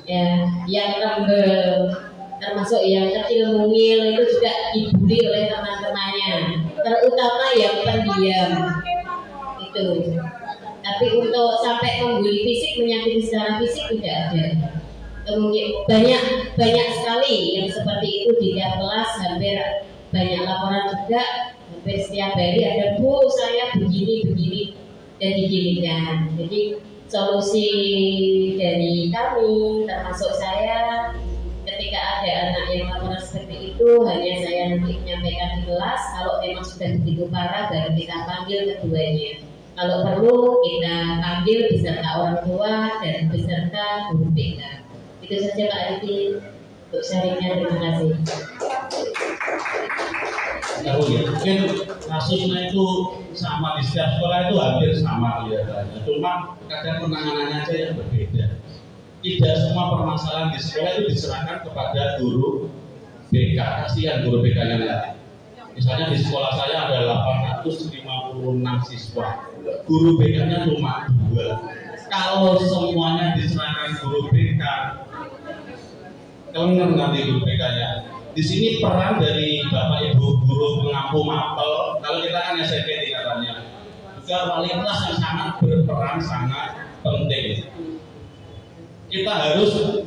ya, yang tembel, termasuk yang kecil mungil itu juga dibully oleh teman-temannya, terutama yang pendiam itu. Tapi untuk sampai membuli fisik, menyakiti secara fisik tidak ada. Kemudian banyak sekali yang seperti itu di tiap kelas, hampir banyak laporan juga. Hampir setiap hari ada, Bu, saya begini dan diginikan. Jadi solusi dari kami, termasuk saya, ketika ada anak yang laporan seperti itu, hanya saya nanti menyampaikan di kelas. Kalau memang sudah begitu parah, baru kita panggil keduanya. Kalau perlu kita panggil beserta orang tua dan beserta guru BK. Itu saja Pak Arifin untuk sharingnya. Terima kasih. Mungkin kasusnya itu sama di setiap sekolah, itu hampir sama kelihatannya. Cuma kadang penanganannya aja yang berbeda. Tidak semua permasalahan di sekolah itu diserahkan kepada guru BK. Kasihan guru BK-nya nanti. Misalnya di sekolah saya ada 856 siswa, guru BK-nya cuma 2. Kalau semuanya diserahkan guru BK, kelengar nanti guru BK-nya. Di sini peran dari Bapak Ibu guru pengampu mapel, kalau kita kan SMP tingkatannya, juga wali kelas yang sangat berperan, sangat penting. Kita harus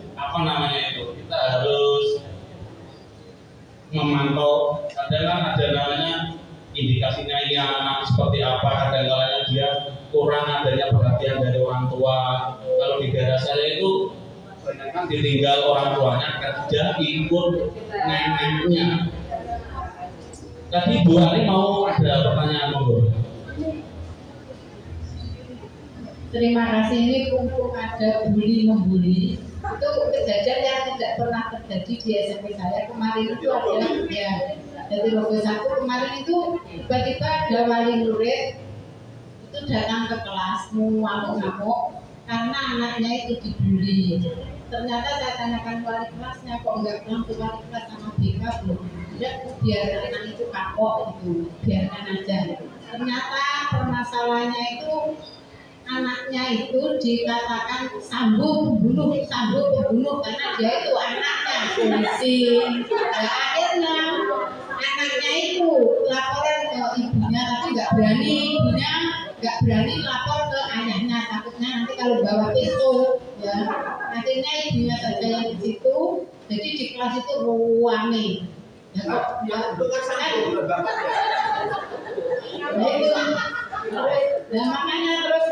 kita harus memantau. Kadang ada namanya indikasinya ini anak seperti apa, kadang-kadang dia kurang adanya perhatian dari orang tua. Kalau di daerah saya itu kan ditinggal orang tuanya kerja ikut neneknya. Tadi Bu Ali mau ada pertanyaan, monggo. Terima kasih. Ini mumpung ada bully membuli, itu kejadian yang tidak pernah terjadi di SMP saya. Kemarin itu ada ya dari Logo 1 kemarin itu tiba-tiba ada wali murid itu datang ke kelas ngamuk-ngamuk karena anaknya itu dibully. Ternyata saya tanyakan wali kelasnya, kok enggak bilang ke wali kelas sama BK belum? Biar anak itu kapok itu, biarkan aja. Ternyata permasalahannya itu anaknya itu dikatakan sambo pembunuh karena dia itu anaknya polisi. Nah, akhirnya anaknya itu laporan ke ibunya, tapi nggak berani lapor ke ayahnya, takutnya nanti kalau bawa pistol ya. Akhirnya ibunya saja yang di situ, jadi di kelas itu ruame. Ya kok bukan saya nah makanya terus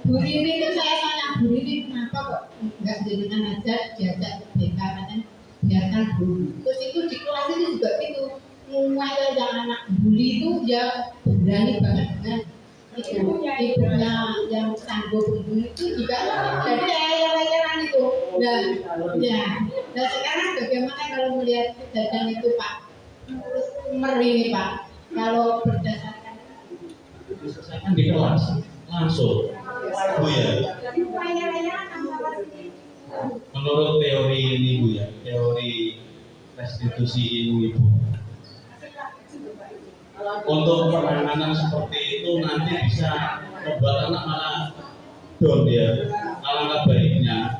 Bu Riri itu saya tanya, Bu Riri kenapa kok nggak jadikan aja diajak ke BK, katanya biarkan dulu. Terus itu di kelas itu juga gitu, mulai yang anak bully itu ya berani banget dengan ibunya yang sanggup membunuh itu juga jadi ayah-ayahan itu. Nah sekarang bagaimana kalau melihat kejadian itu Pak? Meri Pak, kalau berdasarkan Diselesaikan di kelas langsung, Bu ya. Menurut teori ini Bu ya, teori restitusi ibu-ibu. Untuk penanganan seperti itu nanti bisa membuat anak malah down ya. Alangkah baiknya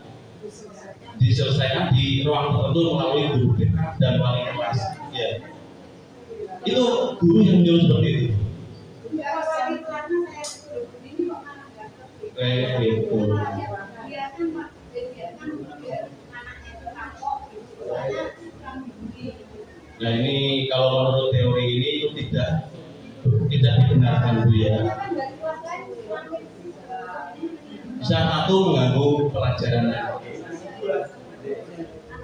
diselesaikan di ruang tertentu melalui guru BK dan wali kelas. Ya. Itu guru yang menyuruh seperti itu. Kayak gitu. Nah ini kalau menurut teori ini itu tidak dibenarkan Bu ya. Bisa satu mengganggu pelajaran.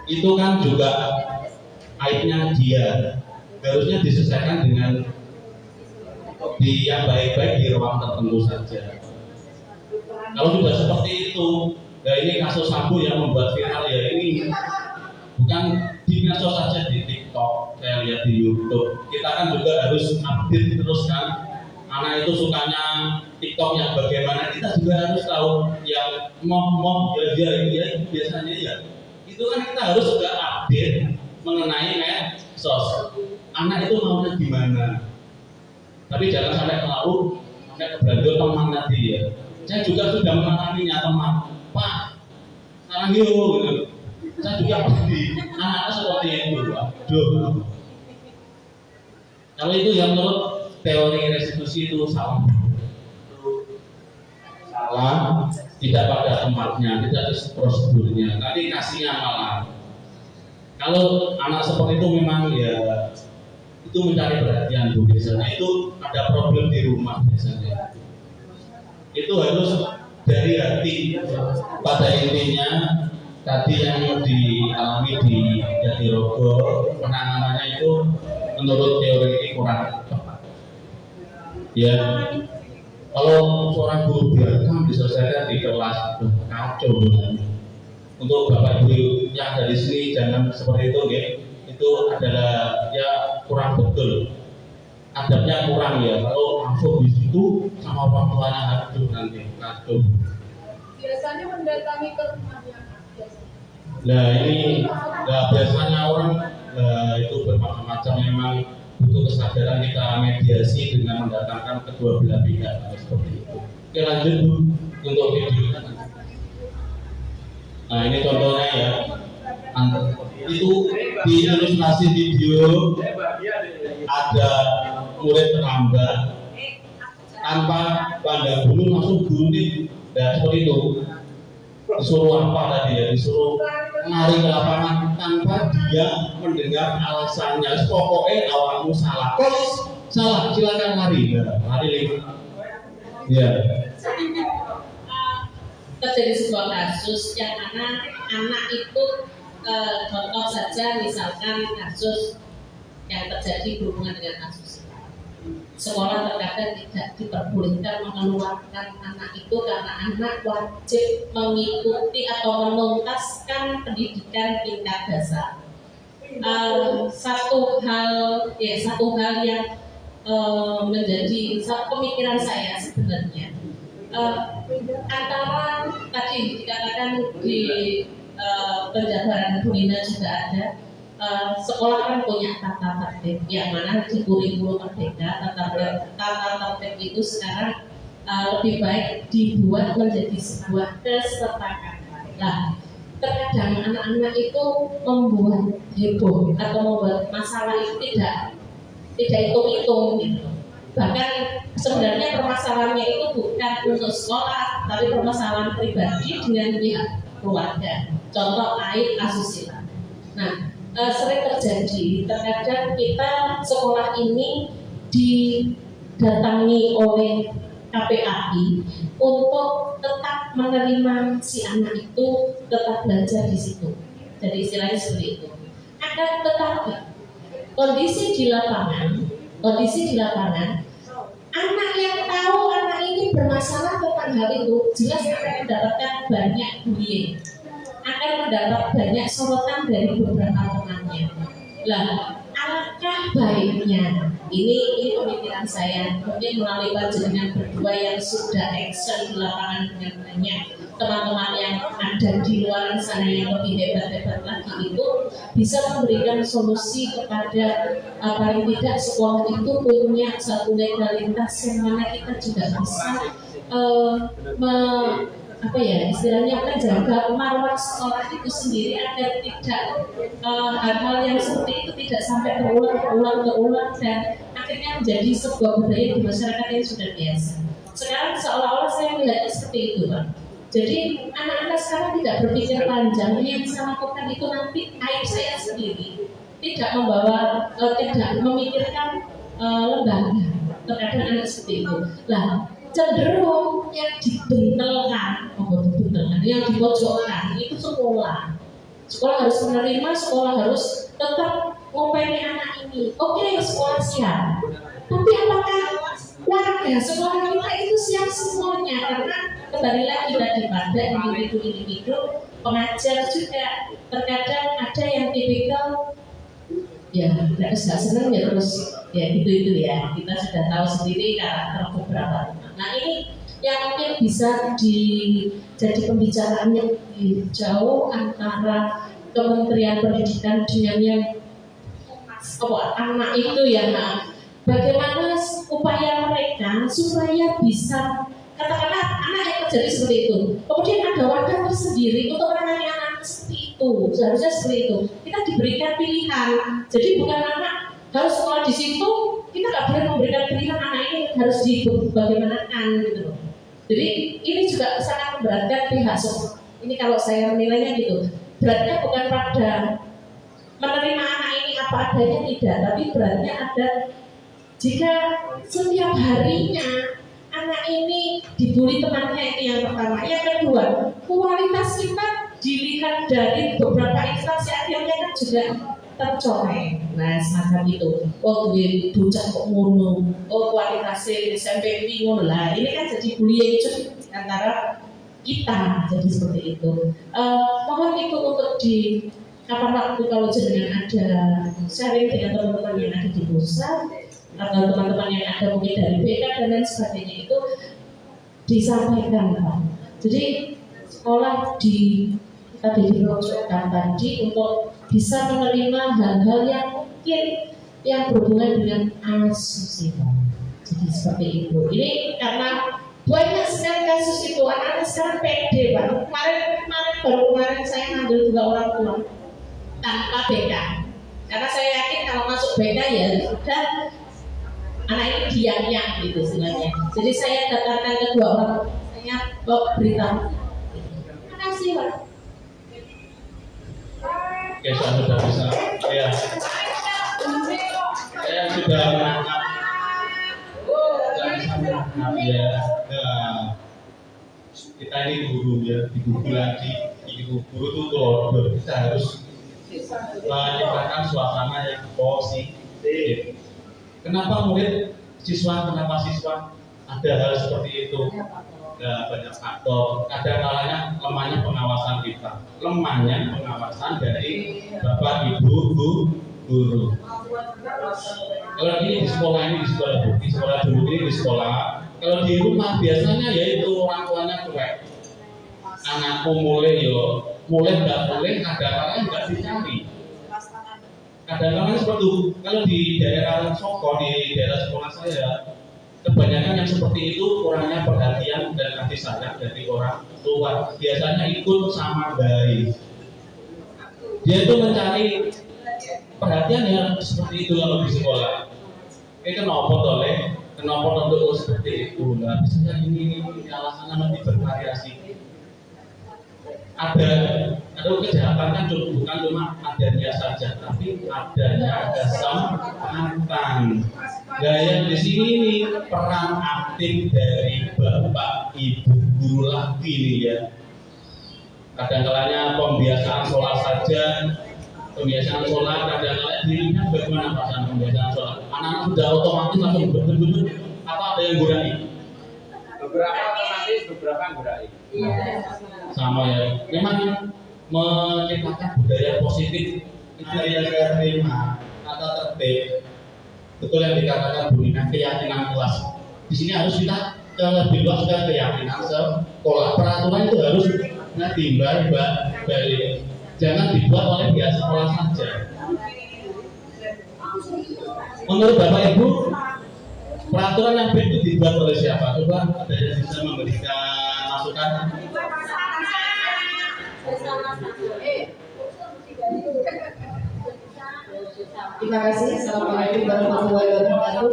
Itu kan juga aibnya dia. Harusnya diselesaikan dengan yang baik-baik di ruang tertentu saja. Kalau sudah seperti itu, ya ini kasus Sambo yang membuat viral ya ini bukan di medsos saja, di TikTok, saya lihat di YouTube. Kita kan juga harus update terus kan. Anak itu sukanya TikTok yang bagaimana, kita juga harus tahu yang ngomong ya biasanya ya. Itu kan kita harus juga update mengenai medsos. Anak itu maunya gimana? Tapi jangan sampai terlalu sampai keberanian teman tadi ya. Saya juga sudah mengalaminya teman, Pak. Sekarang yuk, gitu. Saya juga pasti anak-anak seperti itu. Aduh. Kalau itu yang menurut teori restitusi itu salah, tidak pada tempatnya, tidak ada prosedurnya. Nanti kasihnya malah. Kalau anak seperti itu memang ya itu mencari perhatian Bu, biasanya itu ada problem di rumah biasanya. Itu harus dari hati. Pada intinya tadi yang dialami di Jatirogo penanganannya itu menurut teori ini kurang tepat. Ya, kalau seorang guru biarkan diselesaikan di kelas kacau. Untuk Bapak Ibu yang ada di sini jangan seperti itu, ya. Itu adalah ya kurang betul. Adabnya kurang ya. Kalau langsung di situ sama orang tuanya aduh nanti kacau. Biasanya mendatangi ke rumahnya. Nah ini, biasanya orang itu bermacam-macam, memang butuh kesadaran kita mediasi dengan mendatangkan kedua belah pihak seperti itu. Oke lanjut Bu untuk video. Nah ini contohnya ya. Itu di ilustrasi video ada murid terlambat tanpa pandang bulu langsung guruni. Nah seperti itu. Disuruh apa tadi ya? Disuruh lari ke lapangan tanpa dia mendengar alasannya. Pokoknya awakmu salah. Kalau salah silakan lari. Ya, lari lagi. Ya. Terjadi sebuah kasus yang anak itu contoh saja misalkan kasus yang terjadi berhubungan dengan kasus sekolah terkadang tidak diperbolehkan mengeluarkan anak itu karena anak wajib mengikuti atau menuntaskan pendidikan tingkat dasar. Satu hal yang menjadi pemikiran saya sebenarnya antara tadi dikatakan di penjabaran Bu Nina juga ada. Sekolah kan punya tata tertib yang mana di kurikulum merdeka tata tertib itu sekarang lebih baik dibuat menjadi sebuah kesepakatan. Nah, terkadang anak-anak itu membuat heboh atau membuat masalah itu tidak hitung-hitung gitu. Bahkan sebenarnya permasalahannya itu bukan untuk sekolah, tapi permasalahan pribadi dengan pihak keluarga. Contoh aib asusila. Nah, sering terjadi terkadang kita sekolah ini didatangi oleh KPAI untuk tetap menerima si anak itu tetap belajar di situ. Jadi istilahnya seperti itu. Akan tetapi kondisi di lapangan, anak yang tahu anak ini bermasalah tentang hal itu jelas akan mendapatkan banyak bullying, akan mendapat banyak sorotan dari beberapa temannya. Lah, alangkah baiknya ini pemikiran saya, mungkin melalui panjenengan berdua yang sudah action di lapangan dengan banyak teman-teman yang ada di luar sana yang lebih hebat-hebat lagi itu bisa memberikan solusi kepada paling tidak sekolah itu punya satu legalitas yang mana kita juga bisa istilahnya menjaga marwah sekolah itu sendiri agar tidak hal-hal yang seperti itu tidak sampai terulang dan akhirnya menjadi sebuah budaya di masyarakat yang sudah biasa. Sekarang seolah-olah saya melihatnya seperti itu, Pak. Jadi anak-anak sekarang tidak berpikir panjang, yang saya lakukan itu nanti aib saya sendiri. tidak memikirkan lembaga. Terkadang anak seperti itu. Lah, cenderung yang dibentelkan, yang dipojokkan itu sekolah. Sekolah harus menerima, sekolah harus tetap ngopeni anak ini. Oke, sekolah siap. Tapi apakah warga sekolah kita itu siap semuanya? Karena kembali lagi tadi pada individu pengajar juga terkadang ada yang tipikal ya nggak senang ya terus ya itu ya, kita sudah tahu sendiri karakter beberapa. Nah ini yang mungkin bisa jadi pembicaraan yang lebih jauh antara Kementerian Pendidikan dengan yang anak itu ya. Nah, bagaimana upaya mereka supaya bisa katakanlah anak yang terjadi seperti itu, kemudian ada wadah tersendiri untuk menangani anak seperti itu. Seharusnya seperti itu kita diberikan pilihan, jadi bukan anak harus sekolah di situ, kita nggak boleh memberikan pilihan anak ini harus dibagaimanakan gitu loh. Jadi ini juga sangat memberatkan pihak sekolah. Ini kalau saya menilainya gitu, beratnya bukan pada menerima anak ini apa adanya tidak, tapi beratnya ada jika setiap harinya anak ini dibully temannya, itu yang pertama. Yang kedua, kualitas kita dilihat dari beberapa instansi akhirnya kan juga tercoreng. Nah semacam itu. Oh gue bocah kok ngono, oh kualitasnya SMP ngono lah. Ini kan jadi bullying antara kita, jadi seperti itu. Mohon itu untuk di kapan waktu kalau jenengan ada sharing dengan teman-teman yang ada di pusat atau teman-teman yang ada mungkin dari BK dan lain sebagainya itu disampaikan Pak. Jadi sekolah tadi diperuntukkan tadi untuk bisa menerima hal-hal yang mungkin yang berhubungan dengan asusila. Jadi seperti itu. Ini karena banyak sekali kasus itu, anak-anak sekarang pede Pak. Kemarin saya ngambil juga orang tua tanpa BK. Karena saya yakin kalau masuk BK ya sudah anak ini diam-diam gitu sebenarnya. Jadi saya datangkan kedua orang, saya berita. Terima kasih Pak. Oke, saya sudah bisa. Ya, saya sudah menangkap. Ya, kita ini guru ya, di guru lagi, di guru itu keluarga. Kita harus menciptakan suasana yang positif. Kenapa siswa ada hal seperti itu? Ya, banyak faktor. Kadang-kadang lemahnya pengawasan kita, lemahnya pengawasan dari bapak ibu guru. Kalau ini di sekolah dulu ini di sekolah. Kalau di rumah biasanya ya itu orang tuanya cuek. Anakku mulai nggak boleh, kadang-kadang nggak dicari. Kadang-kadang seperti itu. Kalau di daerah Soko, di daerah sekolah saya, kebanyakan yang seperti itu kurangnya perhatian dan kasih sayang dari orang tua. Biasanya ikut sama baik. Dia itu mencari perhatian yang seperti itu kalau di sekolah. Kenapa untuk seperti itu? Nah, misalnya ini alasannya nanti bervariasi. Ada kejahatan kan bukan cuma adanya saja, tapi adanya kesempatan. Nah, yang di sini nih peran aktif dari bapak ibu guru lagi nih ya. Kadang-kalanya pembiasaan sholat saja, kadang-kadang dirinya bagaimana perasaan pembiasaan sholat. Anak-anak sudah otomatis langsung betul-betul apa ada yang gurai? Beberapa otomatis, beberapa gurai. Sama ya. Memang menciptakan budaya positif itu yang saya terima, kata tertib. Betul yang dikatakan Bu Nina, keyakinan kelas. Di sini harus kita lebih luas ke keyakinan sekolah. Peraturan itu harus ditimbang balik. Jangan dibuat oleh pihak sekolah saja. Menurut Bapak Ibu, peraturan yang baik itu dibuat oleh siapa? Coba ada yang bisa memberikan masukan. Terima kasih. Assalamualaikum warahmatullahi wabarakatuh.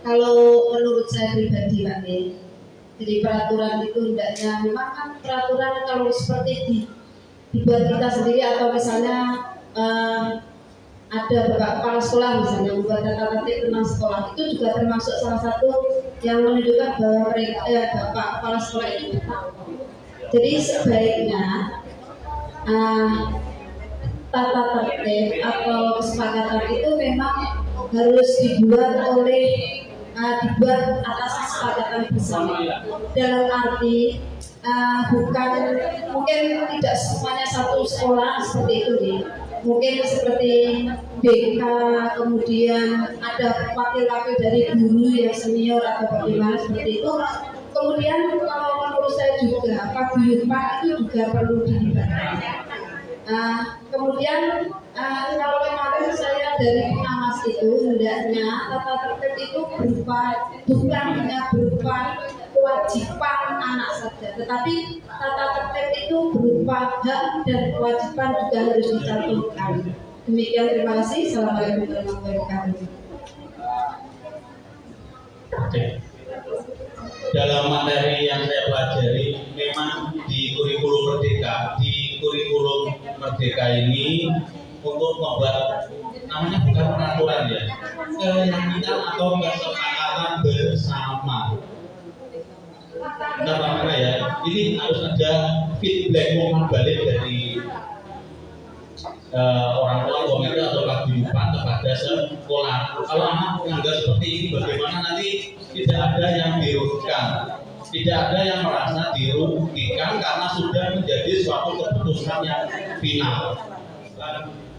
Kalau menurut saya pribadi Pak Nih, jadi peraturan itu hendaknya memang kan peraturan kalau seperti dibuat kita sendiri atau misalnya ada bapak kepala sekolah misalnya membuat tata tertib tentang sekolah, itu juga termasuk salah satu yang menunjukkan bahwa mereka bapak kepala sekolah itu tahu. Jadi sebaiknya tata tertib atau kesepakatan itu memang harus dibuat atas kesepakatan bersama. Dalam arti bukan mungkin tidak semuanya satu sekolah seperti itu nih. Mungkin seperti BK, kemudian ada wakil-wakil dari guru yang senior atau bagaimana seperti itu. Kemudian kalau menurut saya juga paguyuban itu juga perlu dilibatkan. Kemudian kalau kemarin saya dari pengawas itu hendaknya tata tertib itu bukan hanya berupa kewajiban anak saja, tetapi tata tertib itu berupa hak dan kewajiban juga harus dicantumkan. Demikian, terima kasih. Assalamualaikum warahmatullahi wabarakatuh. Dalam materi yang saya pelajari, memang di kurikulum Merdeka ini untuk membuat namanya bukan peraturan ya, keyakinan atau kesepakatan bersama. Entah bagaimana ya, ini harus ada feedback momen balik dari orang tua, komite atau paguyuban kepada sekolah. Kalau anak menganggap seperti ini, bagaimana nanti tidak ada yang dirugikan, tidak ada yang merasa dirugikan karena sudah menjadi suatu keputusan yang final.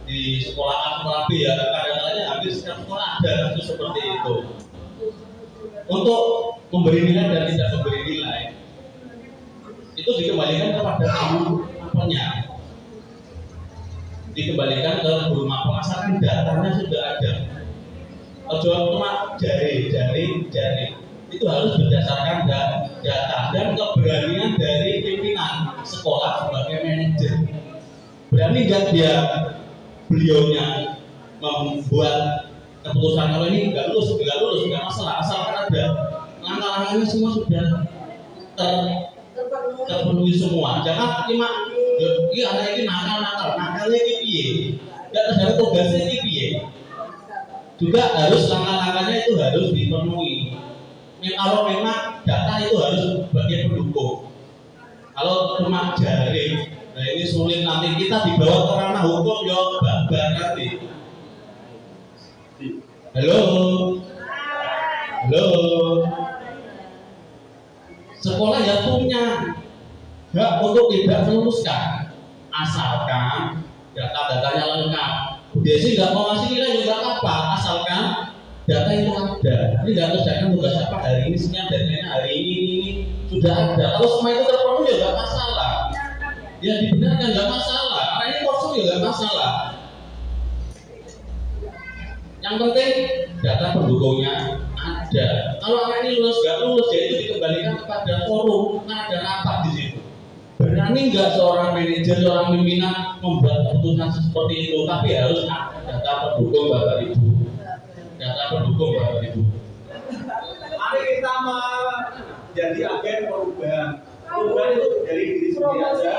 Di sekolah A, sekolah B ya, kadang-kadang hampir setiap sekolah ada kasus seperti itu. Untuk memberi nilai dan tidak memberi nilai itu dikembalikan kepada guru mapelnya, dikembalikan ke guru mapel asalkan datanya sudah ada. Ojo cuma jari itu harus berdasarkan data dan keberanian dari pimpinan sekolah sebagai manajer. Berani nggak beliaunya membuat keputusan kalau ini nggak lulus nggak masalah, asalkan ada langkah-langkahnya semua sudah terpenuhi semua. Jangan cuma anak ini nakalnya ini piye, nggak ada tugasnya ini piye. Juga harus langkah-langkahnya itu harus dipenuhi. Kalau memang data itu harus bagian pendukung. Kalau cuma jaring, nah ini sulit, nanti kita dibawa ke ranah hukum ya babar nanti. Halo. Sekolah ya punya hak untuk tidak meluluskan, asalkan data-datanya lengkap. Biasanya nggak mau ngasih nilai juga apa, asalkan data itu ada. Ini nggak kerjakan tugas apa hari ini, sekian dari hari ini sudah ada. Kalau semua itu terpenuhi ya nggak masalah. Ya dibenarkan nggak masalah. Karena ini kosong ya nggak masalah. Yang penting data pendukungnya ada. Kalau anak ini lulus nggak lulus, ya itu dikembalikan kepada forum. Ada rapat di situ. Berani nggak seorang manajer, seorang pimpinan membuat keputusan seperti itu? Tapi harus ada data pendukung Bapak Ibu. Data pendukung Bapak Ibu. Mari kita menjadi agen perubahan. Perubahan itu dari diri sendiri aja.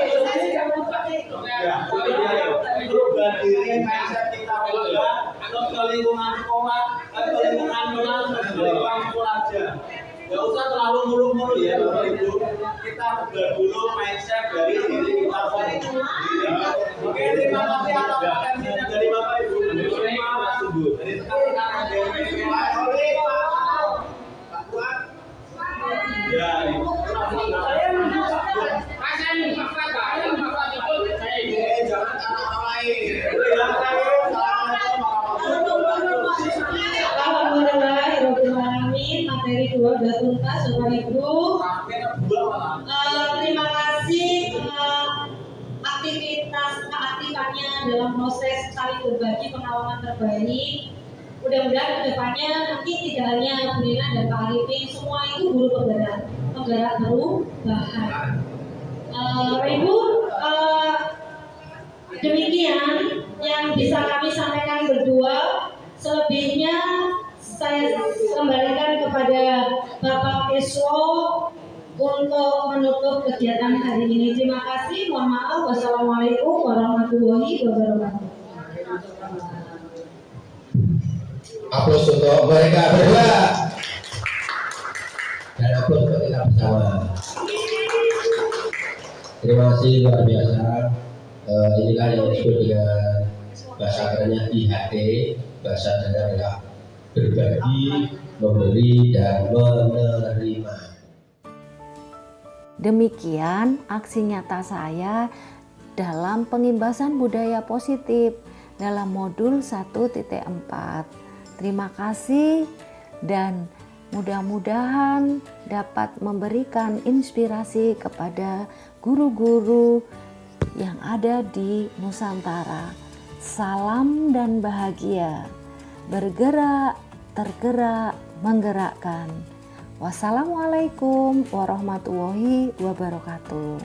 Ya, perubahan diri, mindset kita berubah. Ke lingkungan sekolah, ke lingkungan sekolah aja. Gak usah terlalu mulu-mulu ya Bapak Ibu. Kita ubah dulu mindset dari diri kita sendiri. Oke, terima kasih atas atensinya dari Bapak Ibu. Terima kasih. Dari sekarang ya, jangan orang lain. Alhamdulillahirobbilalamin, materi 2 sudah tuntas Bapak Ibu. Terima kasih keaktifannya dalam proses saling berbagi pengalaman terbaik. Mudah-mudahan kedepannya nanti tidak hanya Bu Nina dan Pak Arifin, semua itu guru penggerak perubahan. Ibu, demikian yang bisa kami sampaikan berdua. Selebihnya saya kembalikan kepada Bapak Keswo untuk menutup kegiatan hari ini. Terima kasih. Mohon maaf. Wassalamualaikum warahmatullahi wabarakatuh. Aplaus untuk mereka berdua. Dan aplaus untuk kita bersama. Terima kasih luar biasa. Inilah yang disebut dengan bahasa kerennya IHT, bahasa daerah adalah berbagi, memberi, dan menerima. Demikian aksi nyata saya dalam pengimbasan budaya positif dalam modul 1.4. Terima kasih dan mudah-mudahan dapat memberikan inspirasi kepada guru-guru yang ada di Nusantara. Salam dan bahagia, bergerak, tergerak, menggerakkan. Wassalamualaikum warahmatullahi wabarakatuh.